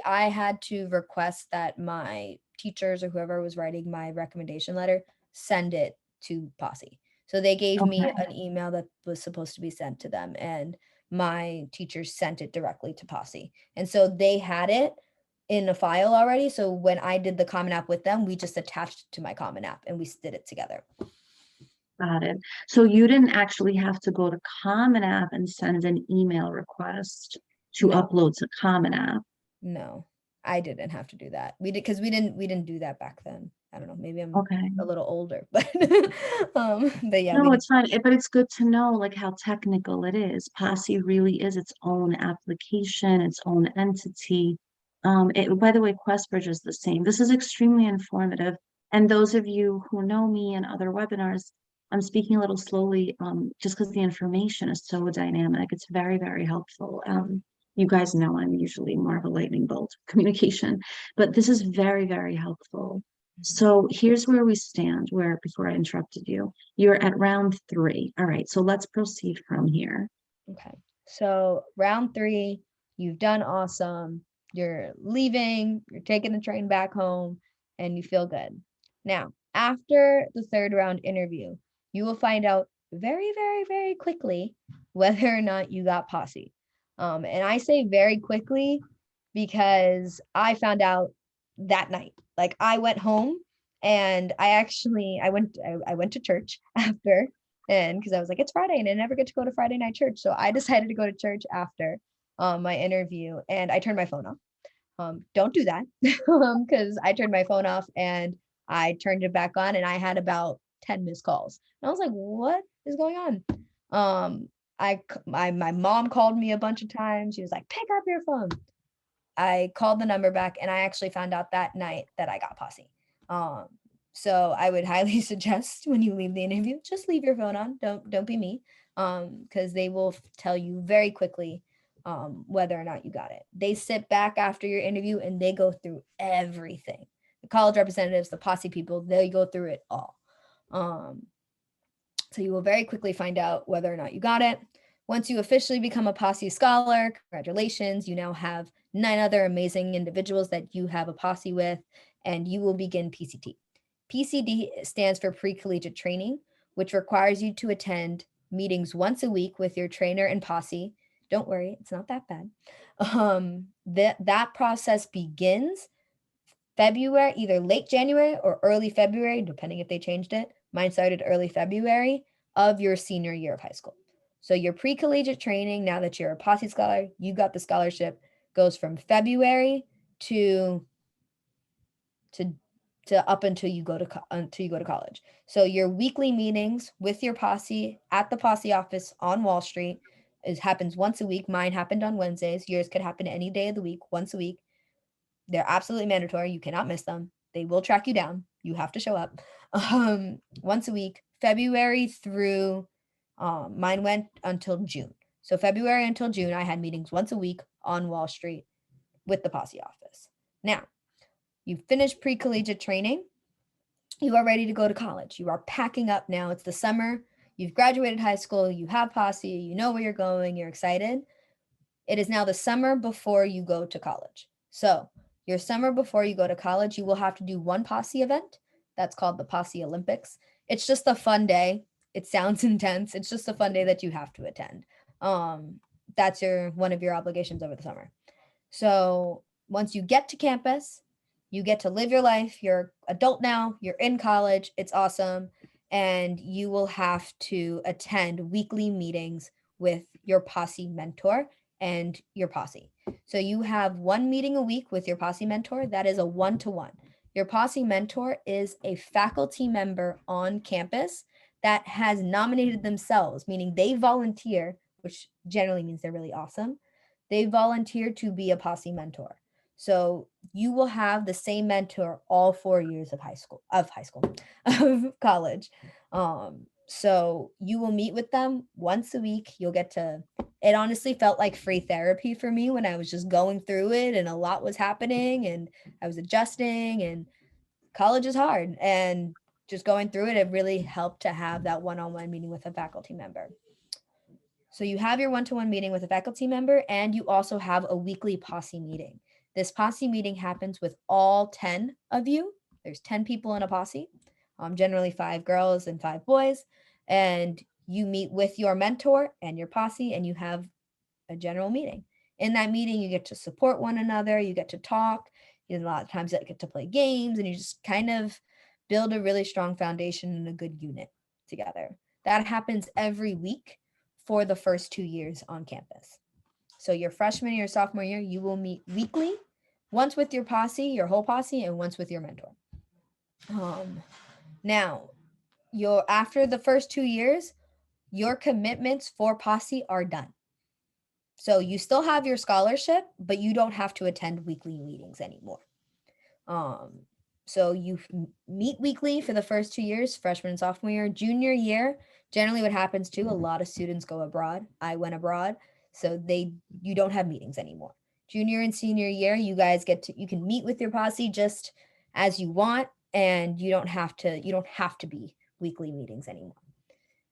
I had to request that my teachers or whoever was writing my recommendation letter send it to Posse. So they gave me an email that was supposed to be sent to them, and my teachers sent it directly to Posse. And so they had it in a file already. So when I did the Common App with them, we just attached it to my Common App and we did it together. Got it. So you didn't actually have to go to Common App and send an email request to upload to Common App. No, I didn't have to do that. We did because we didn't do that back then. I don't know. Maybe I'm a little older, but yeah. No, it's fine. But it's good to know like how technical it is. Posse really is its own application, its own entity. By the way, Questbridge is the same. This is extremely informative. And those of you who know me and other webinars, I'm speaking a little slowly, just because the information is so dynamic. It's very, very helpful. You guys know I'm usually more of a lightning bolt communication, but this is very, very helpful. So here's where we stand, where before I interrupted you, you're at round 3. All right, so let's proceed from here. Okay, so round 3, you've done awesome. You're leaving, you're taking the train back home, and you feel good. Now, after the 3rd round interview, you will find out very, very, very quickly whether or not you got Posse. And I say very quickly because I found out that night. Like I went home and I went to church after, and because I was like, it's Friday and I never get to go to Friday night church. So I decided to go to church after my interview and I turned my phone off. Don't do that because I turned my phone off and I turned it back on and I had about 10 missed calls. And I was like, what is going on? My mom called me a bunch of times. She was like, pick up your phone. I called the number back and I actually found out that night that I got Posse. So I would highly suggest when you leave the interview, just leave your phone on. Don't be me. Because they will tell you very quickly whether or not you got it. They sit back after your interview and they go through everything. The college representatives, the Posse people, they go through it all. So you will very quickly find out whether or not you got it. Once you officially become a Posse scholar, congratulations, you now have 9 other amazing individuals that you have a Posse with, and you will begin PCT. PCD stands for pre-collegiate training, which requires you to attend meetings once a week with your trainer and Posse. Don't worry, it's not that bad. That process begins February, either late January or early February, depending if they changed it. Mine started early February of your senior year of high school. So your pre-collegiate training, now that you're a Posse scholar, you got the scholarship, goes from February to up until you go to college. So your weekly meetings with your Posse at the Posse office on Wall Street happens once a week. Mine happened on Wednesdays. Yours could happen any day of the week, once a week. They're absolutely mandatory. You cannot miss them. They will track you down. You have to show up once a week, February through mine went until June. So February until June, I had meetings once a week on Wall Street with the Posse office. Now, you finished pre-collegiate training. You are ready to go to college. You are packing up now. It's the summer. You've graduated high school. You have Posse. You know where you're going. You're excited. It is now the summer before you go to college. So your summer before you go to college, you will have to do one Posse event. That's called the Posse Olympics. It's just a fun day. It sounds intense. It's just a fun day that you have to attend. That's one of your obligations over the summer. So once you get to campus, you get to live your life. You're adult now. You're in college. It's awesome. And you will have to attend weekly meetings with your Posse mentor and your Posse. So you have one meeting a week with your Posse mentor. That is a 1-to-1. Your Posse mentor is a faculty member on campus that has nominated themselves, meaning they volunteer, which generally means they're really awesome. They volunteer to be a Posse mentor. So you will have the same mentor all 4 years of college. So you will meet with them once a week. It honestly felt like free therapy for me when I was just going through it and a lot was happening and I was adjusting, and college is hard, and just going through it really helped to have that one-on-one meeting with a faculty member. So you have your one-to-one meeting with a faculty member, and you also have a weekly Posse meeting. This Posse meeting happens with all 10 of you. There's 10 people in a Posse, generally 5 girls and 5 boys. And you meet with your mentor and your Posse, and you have a general meeting. In that meeting, you get to support one another, you get to talk, a lot of times you get to play games, and you just kind of build a really strong foundation and a good unit together. That happens every week for the first 2 years on campus. So your freshman year, sophomore year, you will meet weekly, once with your posse, your whole posse, and once with your mentor. Now, after the first 2 years, your commitments for posse are done. So you still have your scholarship, but you don't have to attend weekly meetings anymore. So you meet weekly for the first 2 years, freshman and sophomore year. Junior year, generally what happens too, a lot of students go abroad. I went abroad, so you don't have meetings anymore. Junior and senior year, you can meet with your posse just as you want, and you don't have to be weekly meetings anymore.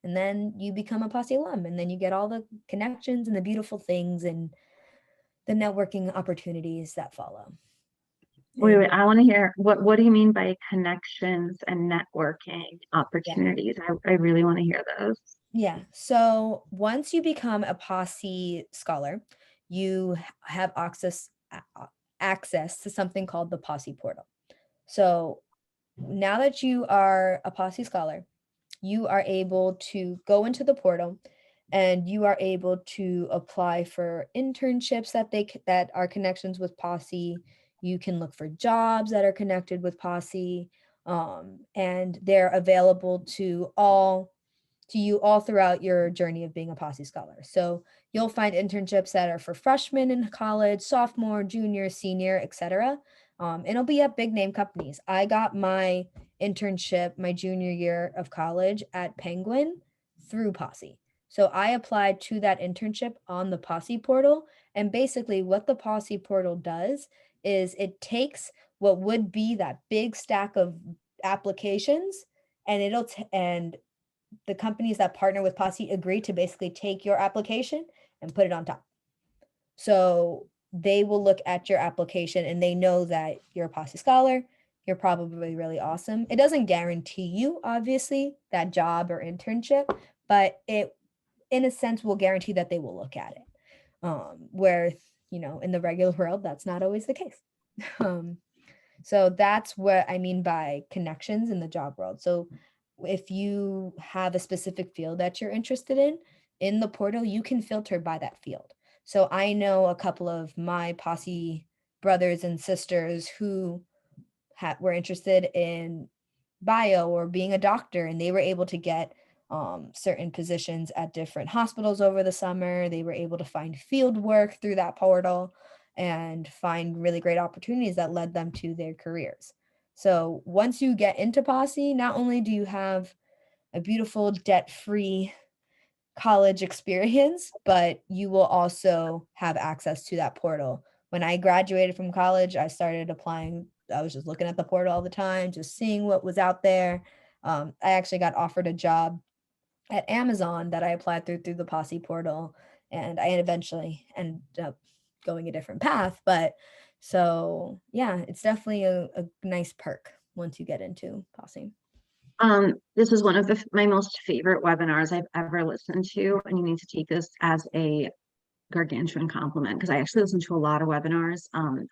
And then you become a posse alum, and then you get all the connections and the beautiful things and the networking opportunities that follow. Wait, I want to hear what do you mean by connections and networking opportunities? Yeah. I really want to hear those. Yeah. So once you become a posse scholar, you have access to something called the Posse portal. So now that you are a posse scholar, you are able to go into the portal and you are able to apply for internships that are connections with posse. You can look for jobs that are connected with posse, and they're available to you all throughout your journey of being a posse scholar. So you'll find internships that are for freshmen in college, sophomore, junior, senior, etc. It'll be at big name companies. I got my internship my junior year of college at Penguin through Posse. So I applied to that internship on the Posse portal. And basically what the Posse portal does is it takes what would be that big stack of applications, and and the companies that partner with Posse agree to basically take your application and put it on top. So they will look at your application and they know that you're a Posse scholar. You're probably really awesome. It doesn't guarantee you, obviously, that job or internship, but it, in a sense, will guarantee that they will look at it. Where, in the regular world, that's not always the case. So that's what I mean by connections in the job world. So if you have a specific field that you're interested in the portal, you can filter by that field. So I know a couple of my posse brothers and sisters who were interested in bio or being a doctor, and they were able to get certain positions at different hospitals over the summer. They were able to find field work through that portal and find really great opportunities that led them to their careers. So once you get into Posse, not only do you have a beautiful debt-free college experience, but you will also have access to that portal. When I graduated from college, I started applying. I was just looking at the portal all the time, just seeing what was out there. I actually got offered a job at Amazon that I applied through the Posse portal, and I eventually ended up going a different path. But so yeah, it's definitely a nice perk once you get into Posse. This is one of my most favorite webinars I've ever listened to, and you need to take this as a gargantuan compliment, because I actually listen to a lot of webinars.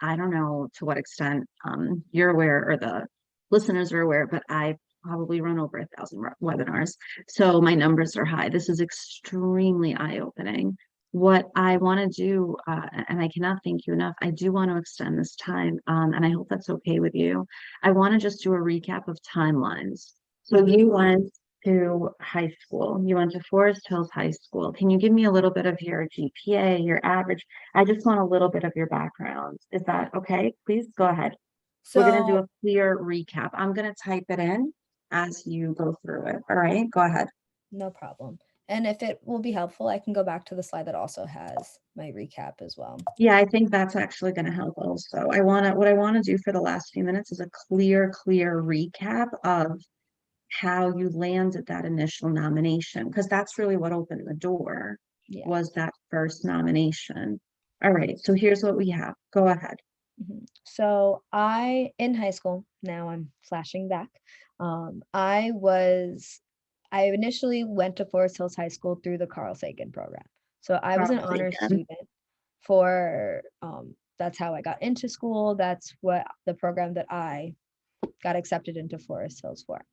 I don't know to what extent you're aware or the listeners are aware, but I probably run over 1,000 webinars. So my numbers are high. This is extremely eye-opening. What I want to do, and I cannot thank you enough, I do want to extend this time, and I hope that's okay with you. I want to just do a recap of timelines. So you went to high school. You went to Forest Hills High School. Can you give me a little bit of your GPA, your average? I just want a little bit of your background. Is that okay? Please go ahead. So, we're going to do a clear recap. I'm going to type it in as you go through it. All right, go ahead. No problem. And if it will be helpful, I can go back to the slide that also has my recap as well. Yeah, I think that's actually going to help also. What I want to do for the last few minutes is a clear recap of how you landed that initial nomination, because that's really what opened the door, was that first nomination. All right, so here's what we have. Go ahead. So in high school, now I'm flashing back. I initially went to Forest Hills High School through the Carl Sagan program. So I was an Probably, honors yeah. student for, that's how I got into school. That's what the program that I got accepted into Forest Hills for.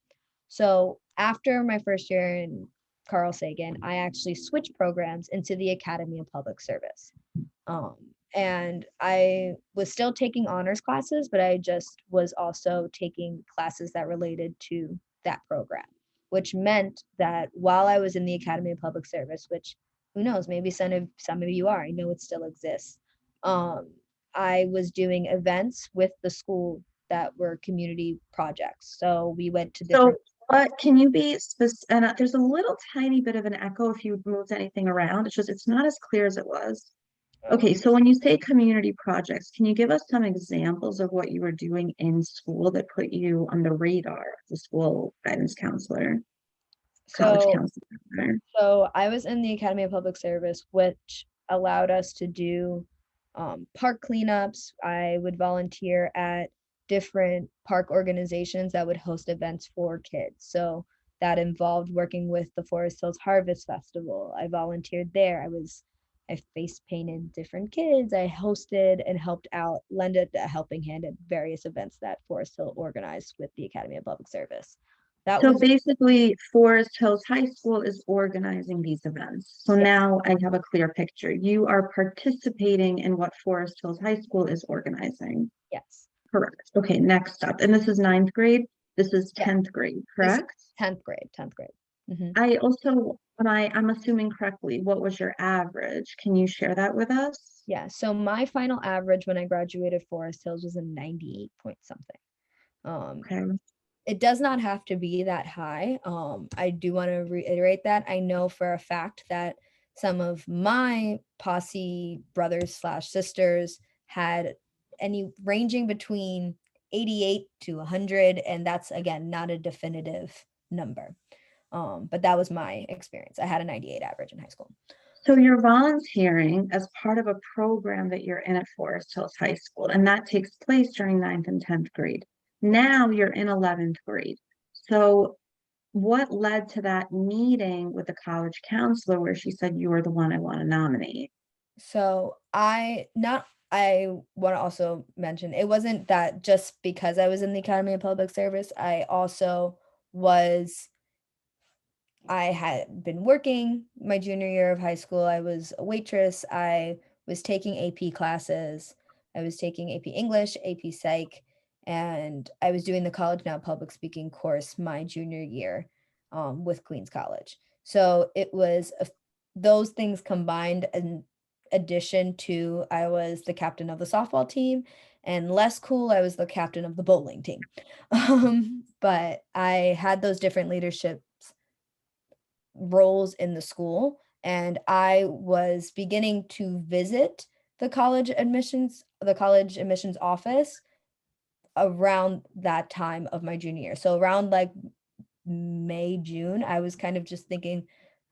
So after my first year in Carl Sagan, I actually switched programs into the Academy of Public Service. And I was still taking honors classes, but I just was also taking classes that related to that program, which meant that while I was in the Academy of Public Service, which who knows, maybe some of you are, I know it still exists. I was doing events with the school that were community projects. So we went to different. So what can you be specific? And there's a little tiny bit of an echo if you moved anything around. It's not as clear as it was. Okay, so when you say community projects, can you give us some examples of what you were doing in school that put you on the radar as a school guidance counselor, college counselor? So I was in the Academy of Public Service, which allowed us to do park cleanups. I would volunteer at different park organizations that would host events for kids. So that involved working with the Forest Hills Harvest Festival. I volunteered there. I face painted different kids. I hosted and helped out, lended a helping hand at various events that Forest Hill organized with the Academy of Public Service. So basically, Forest Hills High School is organizing these events. So now I have a clear picture. You are participating in what Forest Hills High School is organizing. Yes. Correct. Okay, next up. And this is 9th grade. This is 10th grade, correct? 10th grade. Mm-hmm. I also, I'm assuming correctly, what was your average? Can you share that with us? Yeah, so my final average when I graduated Forest Hills was a 98 point something. Okay. It does not have to be that high. I do want to reiterate that. I know for a fact that some of my Posse brothers / sisters had any ranging between 88 to 100, and that's again not a definitive number. But that was my experience. I had a 98 average in high school. So you're volunteering as part of a program that you're in at Forest Hills High School, and that takes place during 9th and 10th grade. Now you're in 11th grade. So what led to that meeting with the college counselor where she said, you are the one I want to nominate? So I want to also mention, it wasn't that just because I was in the Academy of Public Service. I had been working my junior year of high school. I was a waitress. I was taking AP classes. I was taking AP English, AP Psych, and I was doing the College Now public speaking course my junior year with Queens College. So it was those things combined in addition to I was the captain of the softball team, and less cool, I was the captain of the bowling team. But I had those different leadership roles in the school, and I was beginning to visit the college admissions office around that time of my junior year. So around like May, June, I was kind of just thinking,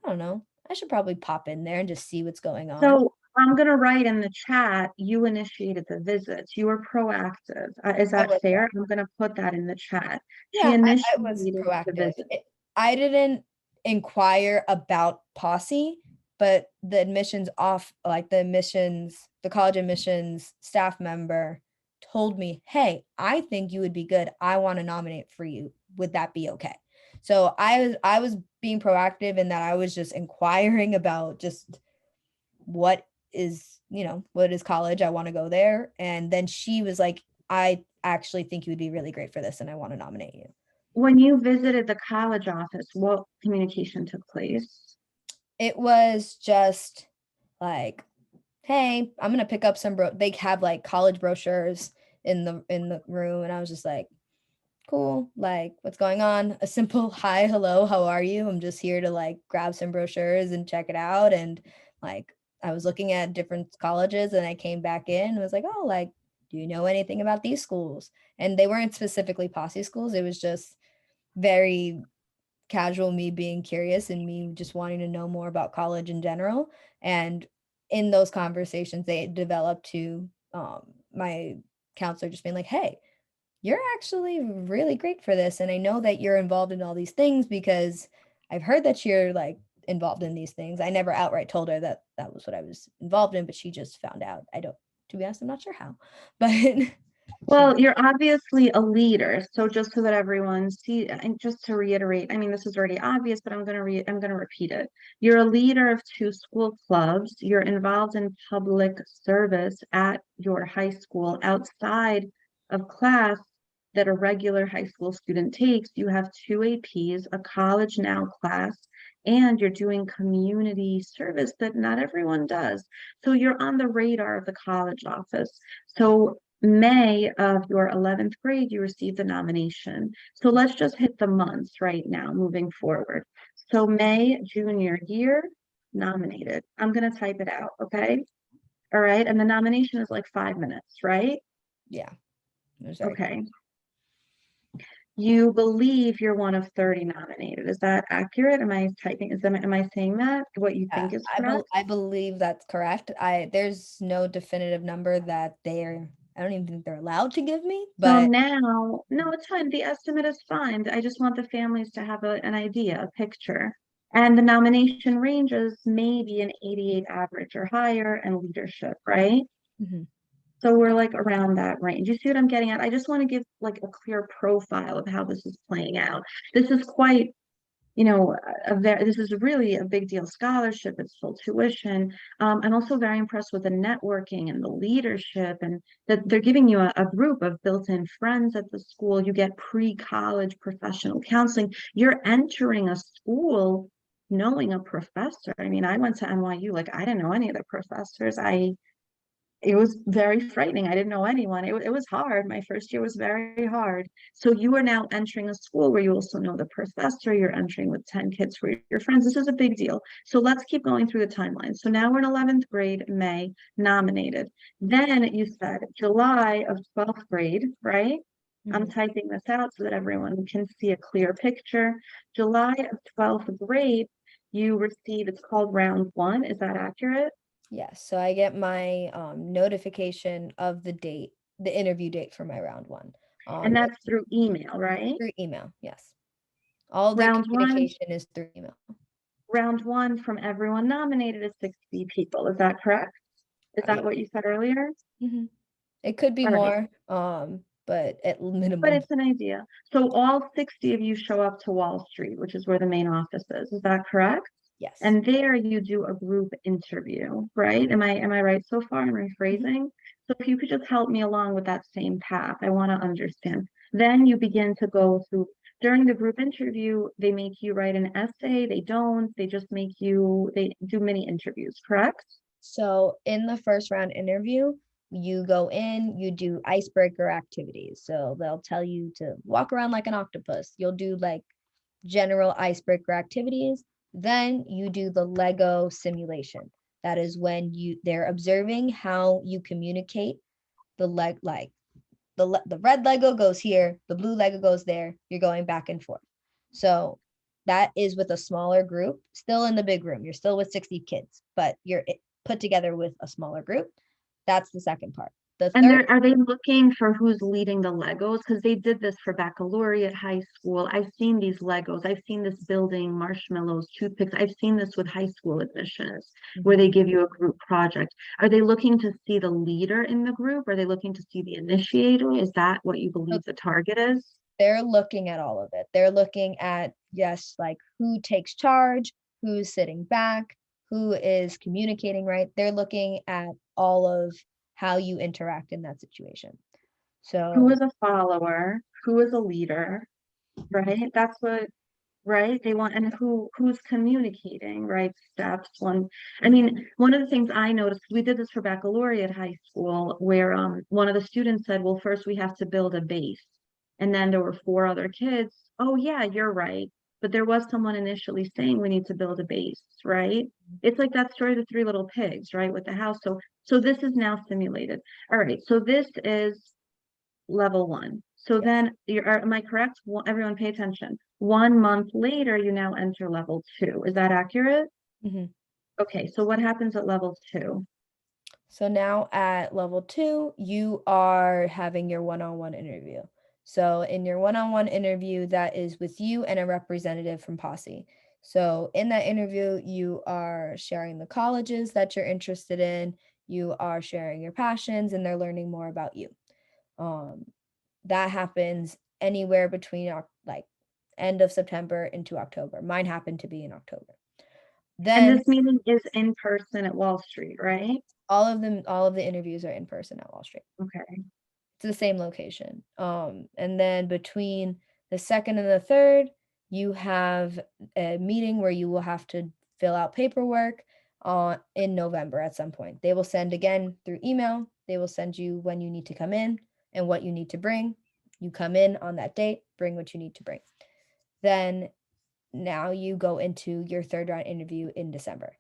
I don't know, I should probably pop in there and just see what's going on. So I'm going to write in the chat, you initiated the visits. You were proactive. Is that fair? I'm going to put that in the chat. Yeah, I was proactive. I didn't inquire about Posse, but the college admissions staff member told me, hey, I think you would be good. I want to nominate for you. Would that be okay? So I was being proactive in that I was just inquiring about just what is college. I want to go there. And then she was like, I actually think you would be really great for this and I want to nominate you. When you visited the college office, what communication took place? It was just like, hey, I'm going to pick up some, they have like college brochures in the room. And I was just like, cool. Like, what's going on? A simple hi, hello, how are you? I'm just here to like grab some brochures and check it out. And like, I was looking at different colleges and I came back in and was like, oh, like, do you know anything about these schools? And they weren't specifically Posse schools. It was just very casual, me being curious and me just wanting to know more about college in general. And in those conversations, they developed to my counselor just being like, hey, you're actually really great for this. And I know that you're involved in all these things because I've heard that you're like involved in these things. I never outright told her that that was what I was involved in, but she just found out. To be honest, I'm not sure how, but Well, you're obviously a leader. So just so that everyone see, and just to reiterate, I mean, this is already obvious, but I'm going to repeat it. You're a leader of 2 school clubs. You're involved in public service at your high school outside of class that a regular high school student takes. You have 2 APs, a college now class, and you're doing community service that not everyone does. So you're on the radar of the college office. So May of your 11th grade, you received the nomination. So let's just hit the months right now, moving forward. So May, junior year, nominated. I'm going to type it out, okay? All right, and the nomination is like 5 minutes, right? Yeah. Okay. You believe you're one of 30 nominated. Is that accurate? Am I saying that? What you think is correct? I believe that's correct. There's no definitive number that I don't even think they're allowed to give me, So but now, no, it's fine. The estimate is fine. I just want the families to have an idea, a picture. And the nomination ranges maybe an 88 average or higher and leadership, right? So we're like around that range. You see what I'm getting at? I just want to give like a clear profile of how this is playing out. This is quite, you know, this is really a big deal scholarship. It's full tuition. I'm also very impressed with the networking and the leadership, and that they're giving you a group of built-in friends at the school. You get pre-college professional counseling. You're entering a school knowing a professor. I mean, I went to NYU, like I didn't know any of the professors. It was very frightening. I didn't know anyone. It was hard. My first year was very hard. So you are now entering a school where you also know the professor. You're entering with 10 kids for your friends. This is a big deal. So let's keep going through the timeline. So now we're in 11th grade, May, nominated. Then you said July of 12th grade, right? I'm typing this out so that everyone can see a clear picture. July of 12th grade, you receive, it's called round 1. Is that accurate? yes. So I get my notification of the interview date for my round 1. And that's through email, right? Through email, yes. All the Round communication is through email. Round 1 from everyone nominated is 60 people. Is that correct? Is that what you said earlier? It could be more, but at minimum. But it's an idea. So all 60 of you show up to Wall Street, which is where the main office is. Is that correct? Yes. And there you do a group interview, right? Am I right so far in rephrasing? So if you could just help me along with that same path, I want to understand. Then you begin to go through, during the group interview, they make you write an essay. They don't, they just make you, they do mini interviews, correct? So in the first round interview, you go in, you do icebreaker activities. So they'll tell you to walk around like an octopus. You'll do like general icebreaker activities. Then you do the Lego simulation. That is when they're observing how you communicate the red Lego goes here, the blue Lego goes there, you're going back and forth. So that is with a smaller group, still in the big room. You're still with 60 kids, but you're put together with a smaller group. That's the second part. And are they looking for who's leading the Legos? Because they did this for baccalaureate high school. I've seen these Legos. I've seen this building marshmallows, toothpicks. I've seen this with high school admissions where they give you a group project. Are they looking to see the leader in the group? Are they looking to see the initiator? Is that what you believe the target is? They're looking at all of it. They're looking at, yes, like who takes charge, who's sitting back, who is communicating, right? They're looking at all of how you interact in that situation. So who is a follower, who is a leader, right? That's what, right? They want, and who's communicating, right? Steps one. I mean, one of the things I noticed, we did this for baccalaureate high school, where one of the students said, well, first we have to build a base. And then there were 4 other kids. Oh yeah, you're right. But there was someone initially saying we need to build a base, right? It's like that story of the 3 little pigs, right? With the house. So this is now simulated. All right. So this is level 1. So then am I correct? Everyone pay attention. 1 month later, you now enter level 2. Is that accurate? Okay. So what happens at level 2? So now at level 2, you are having your one-on-one interview. So in your one-on-one interview, that is with you and a representative from Posse. So in that interview, you are sharing the colleges that you're interested in, you are sharing your passions, and they're learning more about you. That happens anywhere between like end of September into October. Mine happened to be in October. Then And this meeting is in person at Wall Street, right? all of the interviews are in person at Wall Street. Okay. It's the same location. And then between the second and the third, you have a meeting where you will have to fill out paperwork in November at some point. They will send again through email. They will send you when you need to come in and what you need to bring. You come in on that date, bring what you need to bring. Then now you go into your third round interview in December.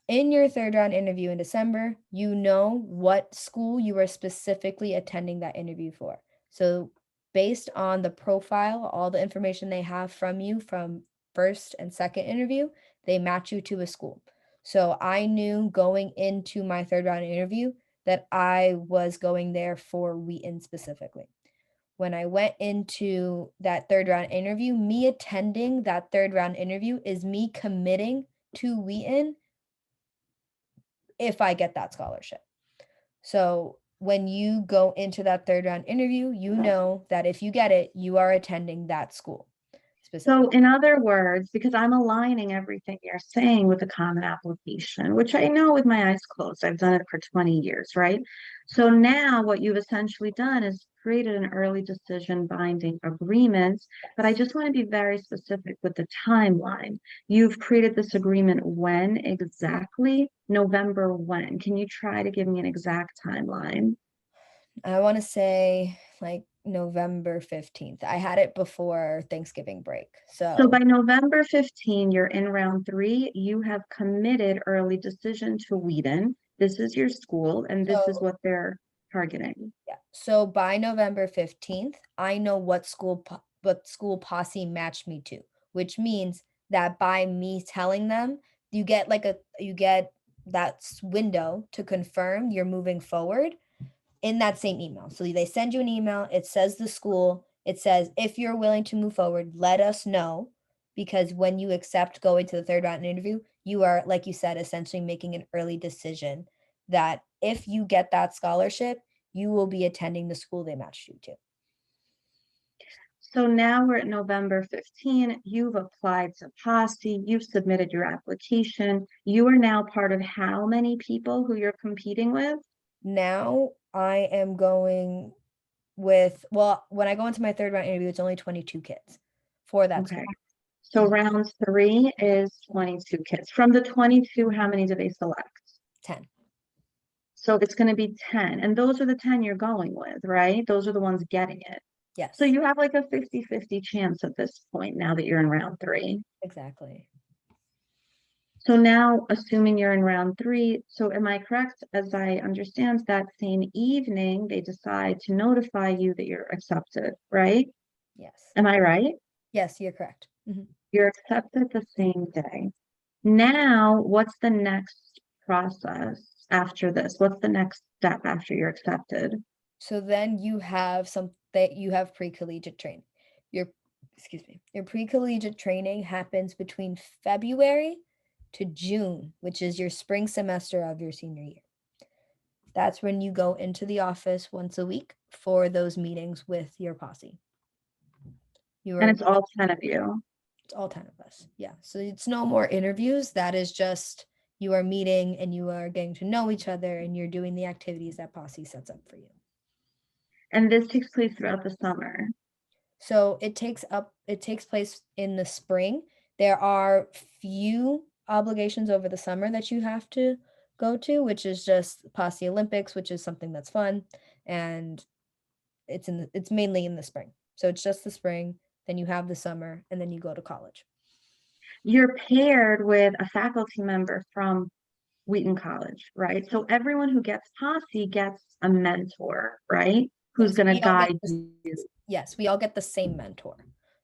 In your third round interview in December, you know what school you are specifically attending that interview for. So based on the profile, all the information they have from you from first and second interview, they match you to a school. So I knew going into my third round interview that I was going there for Wheaton specifically. When I went into that third round interview, me attending that third round interview is me committing to Wheaton if I get that scholarship. So when you go into that third round interview, you know that if you get it, you are attending that school. So in other words, because I'm aligning everything you're saying with the Common Application, which I know with my eyes closed, I've done it for 20 years, right? So now what you've essentially done is created an early decision binding agreement, but I just want to be very specific with the timeline. You've created this agreement when exactly? November when? Can you try to give me an exact timeline? I want to say like November 15th. I had it before Thanksgiving break. So by November 15, you're in round 3. You have committed early decision to Wheaton. This is your school, and this is what they're targeting. Yeah. So by November 15th, I know what school Posse matched me to, which means that by me telling them, you get that window to confirm you're moving forward in that same email. So they send you an email, it says the school, it says, if you're willing to move forward, let us know. Because when you accept going to the third round interview, you are, like you said, essentially making an early decision that if you get that scholarship, you will be attending the school they matched you to. So now we're at November 15. You've applied to Posse. You've submitted your application. You are now part of how many people who you're competing with? Now I am going with, well, when I go into my third round interview, it's only 22 kids for that school. So round 3 is 22 kids. From the 22, how many do they select? 10. So it's going to be 10. And those are the 10 you're going with, right? Those are the ones getting it. Yes. So you have like a 50-50 chance at this point now that you're in round 3. Exactly. So now, assuming you're in round 3, so am I correct, as I understand, that same evening, they decide to notify you that you're accepted, right? Yes. Am I right? Yes, you're correct. Mm-hmm. You're accepted the same day. Now, what's the next process after this? What's the next step after you're accepted? So then you have pre-collegiate training. Your pre-collegiate training happens between February to June, which is your spring semester of your senior year. That's when you go into the office once a week for those meetings with your posse. And it's all 10 of you. It's all 10 of us. Yeah. So it's no more interviews. That is just you are meeting and you are getting to know each other and you're doing the activities that Posse sets up for you. And this takes place throughout the summer. So it takes place in the spring. There are few obligations over the summer that you have to go to, which is just Posse Olympics, which is something that's fun. And it's mainly in the spring. So it's just the spring, then you have the summer, and then you go to college. You're paired with a faculty member from Wheaton College, right? So everyone who gets Posse gets a mentor, right? Who's going to guide you. Yes, we all get the same mentor.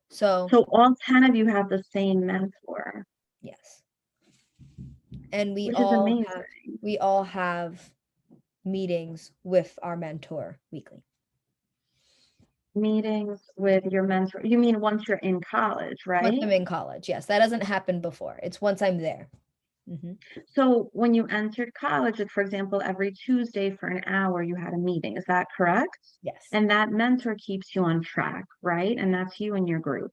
So all 10 of you have the same mentor. Yes. And we all have meetings with our mentor weekly. Meetings with your mentor, you mean once you're in college, Once right? I'm in college, yes. That doesn't happen before. It's once I'm there. So when you entered college, like for example, every Tuesday for an hour, you had a meeting. Is that correct? Yes. And that mentor keeps you on track, right? And that's you and your group.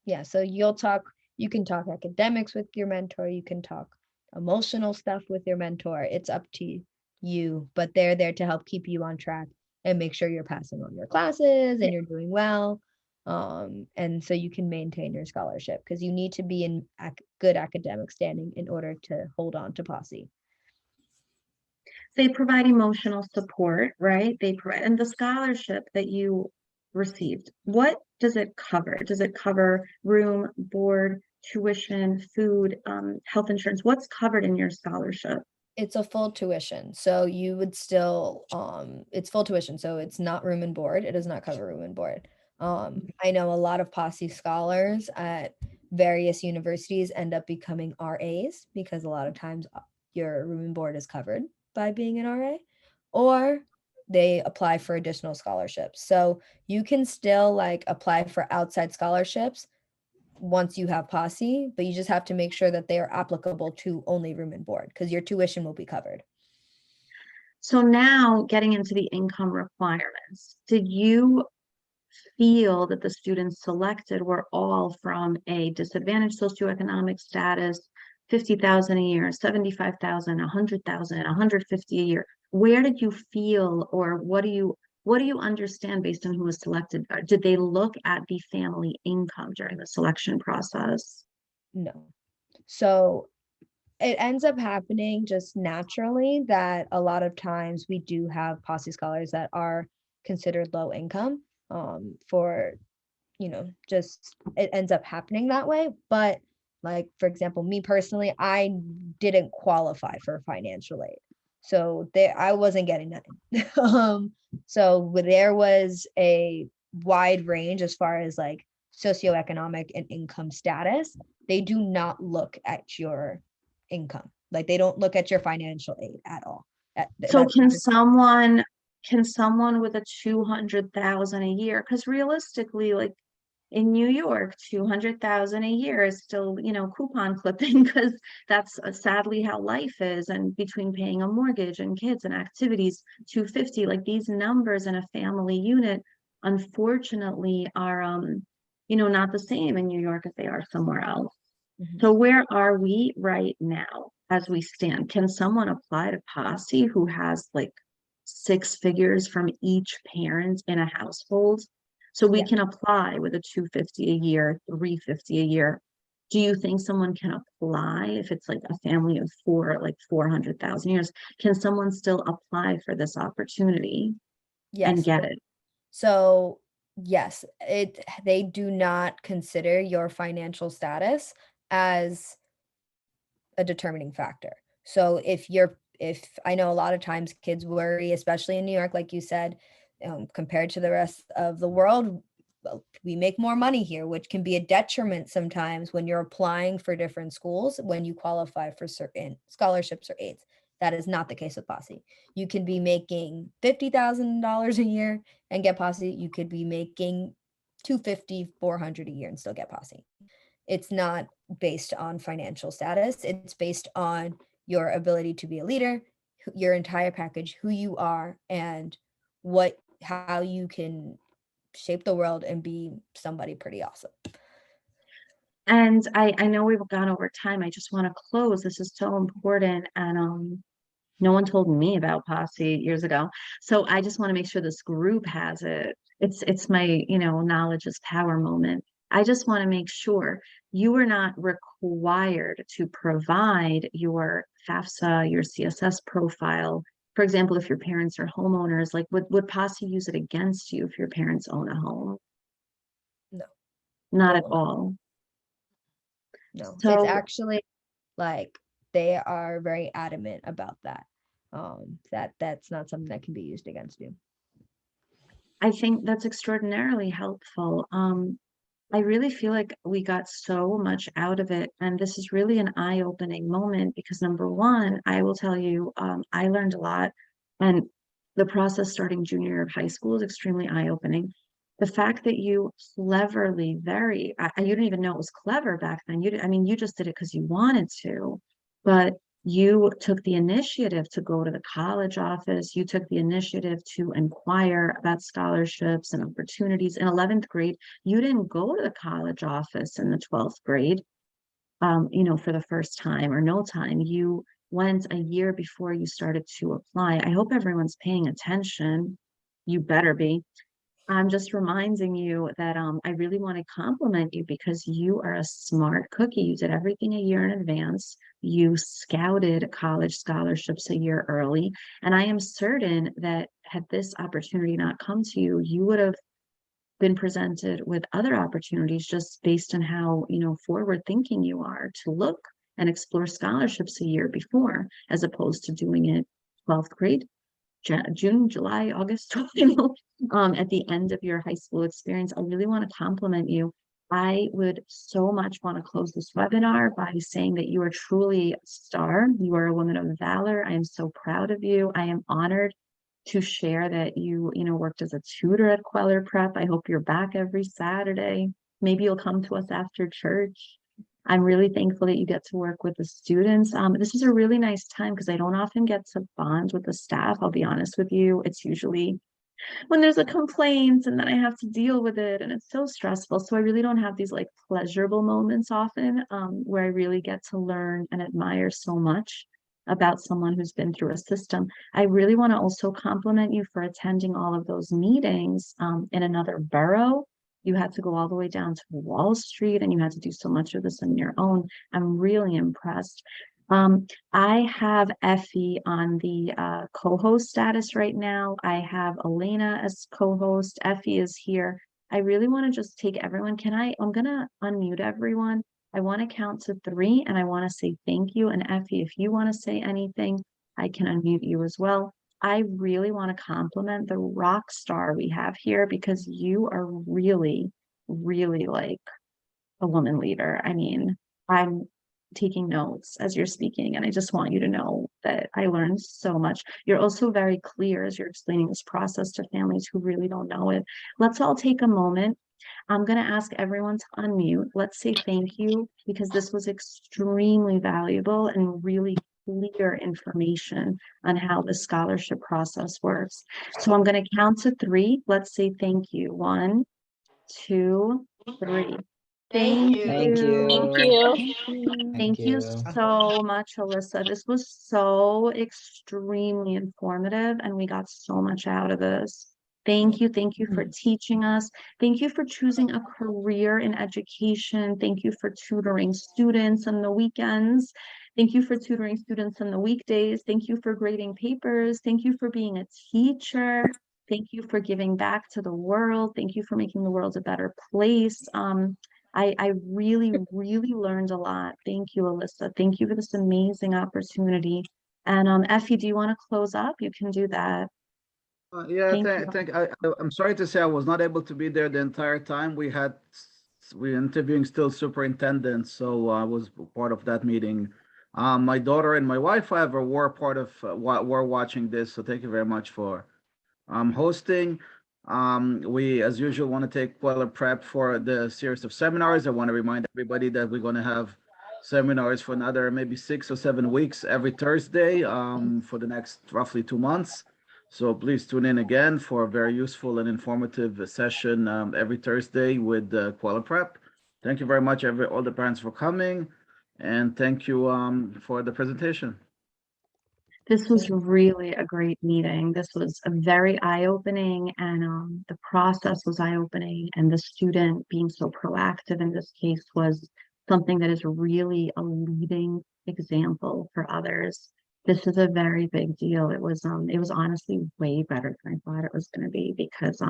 Yeah. So you can talk academics with your mentor. You can talk emotional stuff with your mentor. It's up to you, but they're there to help keep you on track and make sure you're passing all your classes and you're doing well. And so you can maintain your scholarship because you need to be in good academic standing in order to hold on to Posse. They provide emotional support, right? They provide, and the scholarship that you received, what does it cover? Does it cover room, board, tuition, food, health insurance? What's covered in your scholarship? It's a full tuition. So you would still, it's full tuition. So it's not room and board. It does not cover room and board. I know a lot of Posse scholars at various universities end up becoming RAs because a lot of times your room and board is covered by being an RA, or they apply for additional scholarships. So you can still like apply for outside scholarships once you have Posse, but you just have to make sure that they are applicable to only room and board because your tuition will be covered. So now getting into the income requirements, did you feel that the students selected were all from a disadvantaged socioeconomic status, 50,000 a year, 75,000, 100,000, 150 a year? Where did you feel, or what do you understand based on who was selected? Did they look at the family income during the selection process? No. So it ends up happening just naturally that a lot of times we do have Posse scholars that are considered low income for, just it ends up happening that way. But like, for example, me personally, I didn't qualify for financial aid. So there, I wasn't getting nothing. So there was a wide range as far as like socioeconomic and income status. They do not look at your income. Like they don't look at your financial aid at all. So can someone with a 200,000 a year, because realistically, like in New York, 200,000 a year is still, coupon clipping because that's sadly how life is. And between paying a mortgage and kids and activities, 250, like these numbers in a family unit, unfortunately, are not the same in New York as they are somewhere else. So where are we right now as we stand? Can someone apply to Posse who has like 6 figures from each parent in a household? So we can apply with a 250 a year, 350 a year. Do you think someone can apply if it's like a family of four, like 400,000 years? Can someone still apply for this opportunity and get it? So yes, they do not consider your financial status as a determining factor. So if I know a lot of times kids worry, especially in New York, like you said, compared to the rest of the world, we make more money here, which can be a detriment sometimes when you're applying for different schools when you qualify for certain scholarships or aids. That is not the case with Posse. You can be making $50,000 a year and get Posse. You could be making $250,000, $400,000 a year and still get Posse. It's not based on financial status. It's based on your ability to be a leader, your entire package, who you are, and how you can shape the world and be somebody pretty awesome. And I know we've gone over time. I just want to close. This is so important. And no one told me about Posse years ago. So I just want to make sure this group has it. It's my, knowledge is power moment. I just want to make sure you are not required to provide your FAFSA, your CSS profile. For example, if your parents are homeowners, like would Posse use it against you if your parents own a home? No. Not at all. No. So it's actually like they are very adamant about that. That's not something that can be used against you. I think that's extraordinarily helpful. I really feel like we got so much out of it, and this is really an eye-opening moment because number one, I will tell you, I learned a lot, and the process starting junior year of high school is extremely eye-opening. the fact that you cleverly, you didn't even know it was clever back then. I mean, you just did it because you wanted to, but you took the initiative to go to the college office. You took the initiative to inquire about scholarships and opportunities. In 11th grade, you didn't go to the college office in the 12th grade, for the first time or no time. You went a year before you started to apply. I hope everyone's paying attention. You better be. I'm just reminding you that I really want to compliment you because you are a smart cookie. You did everything a year in advance. You scouted college scholarships a year early. And I am certain that had this opportunity not come to you, you would have been presented with other opportunities just based on how, forward thinking you are to look and explore scholarships a year before, as opposed to doing it 12th grade. June, July, August, at the end of your high school experience. I really want to compliment you. I would so much want to close this webinar by saying that you are truly a star. You are a woman of valor. I am so proud of you. I am honored to share that you worked as a tutor at Kweller Prep. I hope you're back every Saturday. Maybe you'll come to us after church. I'm really thankful that you get to work with the students. This is a really nice time because I don't often get to bond with the staff. I'll be honest with you. It's usually when there's a complaint and then I have to deal with it and it's so stressful. So I really don't have these like pleasurable moments often where I really get to learn and admire so much about someone who's been through a system. I really want to also compliment you for attending all of those meetings in another borough. You had to go all the way down to Wall Street and you had to do so much of this on your own. I'm really impressed. I have Effie on the co-host status right now. I have Elena as co-host. Effie is here. I really want to just take everyone. I'm going to unmute everyone. I want to count to 3 and I want to say thank you. And Effie, if you want to say anything, I can unmute you as well. I really want to compliment the rock star we have here because you are really, really like a woman leader. I mean, I'm taking notes as you're speaking, and I just want you to know that I learned so much. You're also very clear as you're explaining this process to families who really don't know it. Let's all take a moment. I'm going to ask everyone to unmute. Let's say thank you because this was extremely valuable and really clear information on how the scholarship process works. So I'm going to count to 3. Let's say thank you. 1, 2, 3. Thank you. Thank you. Thank you so much, Alyssa. This was so extremely informative and we got so much out of this. Thank you. Thank you for teaching us. Thank you for choosing a career in education. Thank you for tutoring students on the weekends. Thank you for tutoring students on the weekdays. Thank you for grading papers. Thank you for being a teacher. Thank you for giving back to the world. Thank you for making the world a better place. I really, really learned a lot. Thank you, Alyssa. Thank you for this amazing opportunity. And Effie, do you want to close up? You can do that. I'm sorry to say I was not able to be there the entire time. We're interviewing still superintendents, so I was part of that meeting. My daughter and my wife, however, were part of were watching this, so thank you very much for hosting. We, as usual, want to take Kweller Prep for the series of seminars. I want to remind everybody that we're going to have seminars for another maybe 6 or 7 weeks every Thursday for the next roughly 2 months. So please tune in again for a very useful and informative session every Thursday with Kweller Prep. Thank you very much, all the parents for coming, and thank you for the presentation. This was really a great meeting. This was a very eye-opening and the process was eye-opening and the student being so proactive in this case was something that is really a leading example for others. This is a very big deal. It was honestly way better than I thought it was going to be because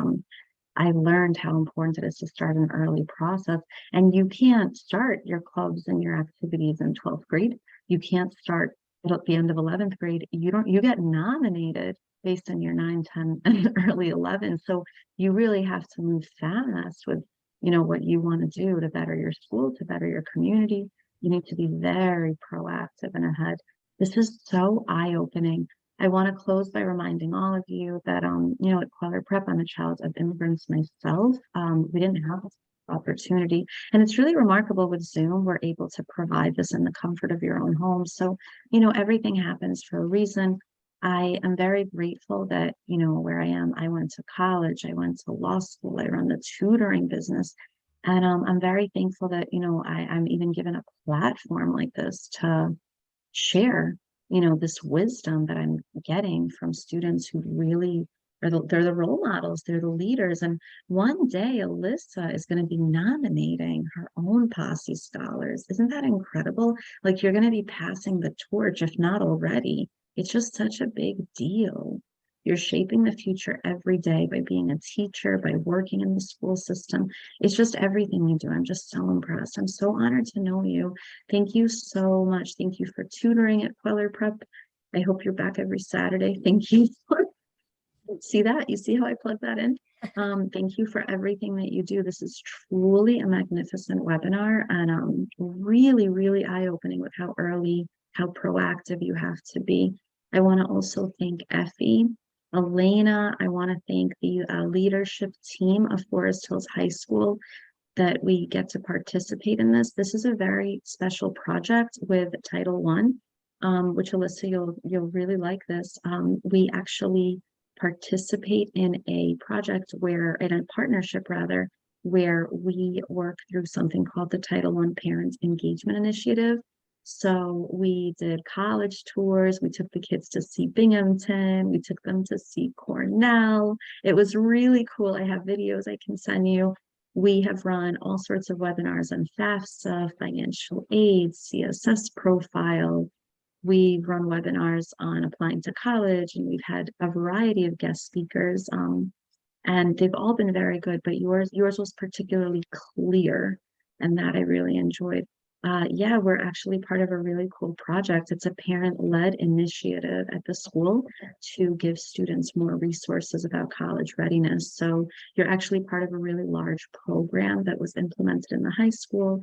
I learned how important it is to start an early process. And you can't start your clubs and your activities in 12th grade. You can't start at the end of 11th grade. You get nominated based on your 9, 10, and early 11. So you really have to move fast with, what you want to do to better your school, to better your community. You need to be very proactive and ahead. This is so eye-opening. I want to close by reminding all of you that, you know, at Kweller Prep, I'm a child of immigrants myself. We didn't have this opportunity, and it's really remarkable with Zoom, we're able to provide this in the comfort of your own home. So, you know, everything happens for a reason. I am very grateful that, you know, where I am, I went to college, I went to law school, I run the tutoring business. And I'm very thankful that, you know, I'm even given a platform like this to share, you know, this wisdom that I'm getting from students who really are they're the role models, they're the leaders. And one day Alyssa is going to be nominating her own Posse scholars. Isn't that incredible? Like, you're going to be passing the torch, if not already. It's just such a big deal. You're shaping the future every day by being a teacher, by working in the school system. It's just everything you do. I'm just so impressed. I'm so honored to know you. Thank you so much. Thank you for tutoring at Kweller Prep. I hope you're back every Saturday. Thank you for, see that? You see how I plug that in? Thank you for everything that you do. This is truly a magnificent webinar, and really, really eye-opening with how early, how proactive you have to be. I want to also thank Effie, Elena. I want to thank the leadership team of Forest Hills High School that we get to participate in this. This is a very special project with Title I, which Alyssa, you'll really like this. We actually participate in a project where, in a partnership rather, where we work through something called the Title I Parent Engagement Initiative. So we did college tours, we took the kids to see Binghamton, we took them to see Cornell. It was really cool. I have videos I can send you. We have run all sorts of webinars on FAFSA, financial aid, CSS profile. We've run webinars on applying to college, and we've had a variety of guest speakers, and they've all been very good, but yours was particularly clear, and that I really enjoyed. Yeah, we're actually part of a really cool project. It's a parent-led initiative at the school to give students more resources about college readiness. So you're actually part of a really large program that was implemented in the high school.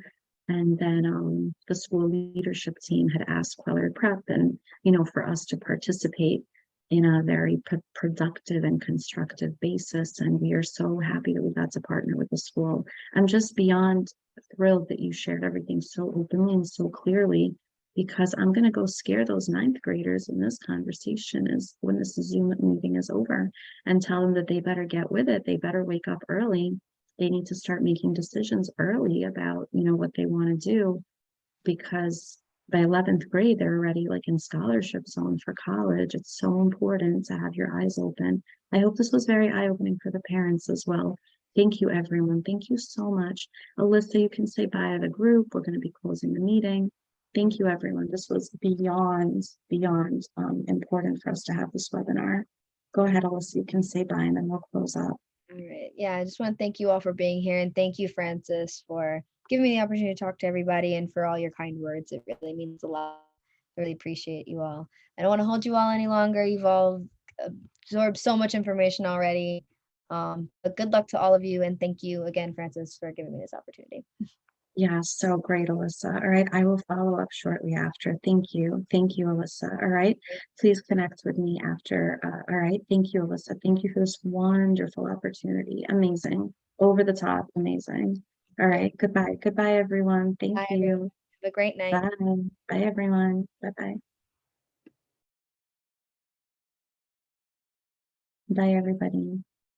And then the school leadership team had asked Kweller Prep, and, you know, for us to participate in a very productive and constructive basis. And we are so happy that we got to partner with the school. I'm just beyond thrilled that you shared everything so openly and so clearly, because I'm going to go scare those 9th graders in this conversation is when this Zoom meeting is over, and tell them that they better get with it. They better wake up early. They need to start making decisions early about, you know, what they want to do, because by 11th grade, they're already like in scholarship zone for college. It's so important to have your eyes open. I hope this was very eye-opening for the parents as well. Thank you, everyone. Thank you so much. Alyssa, you can say bye to the group. We're going to be closing the meeting. Thank you, everyone. This was beyond important for us to have this webinar. Go ahead, Alyssa, you can say bye, and then we'll close up. All right. Yeah, I just want to thank you all for being here, and thank you, Francis, for giving me the opportunity to talk to everybody and for all your kind words. It really means a lot. I really appreciate you all. I don't want to hold you all any longer. You've all absorbed so much information already. But good luck to all of you, and thank you again, Francis, for giving me this opportunity. Yeah, so great, Alyssa. All right, I will follow up shortly after. Thank you. Thank you, Alyssa. All right, please connect with me after. All right, thank you, Alyssa. Thank you for this wonderful opportunity. Amazing. Over the top. Amazing. All right, goodbye. Goodbye, everyone. Thank you. Everyone. Have a great night. Bye. Bye, everyone. Bye-bye. Bye, everybody.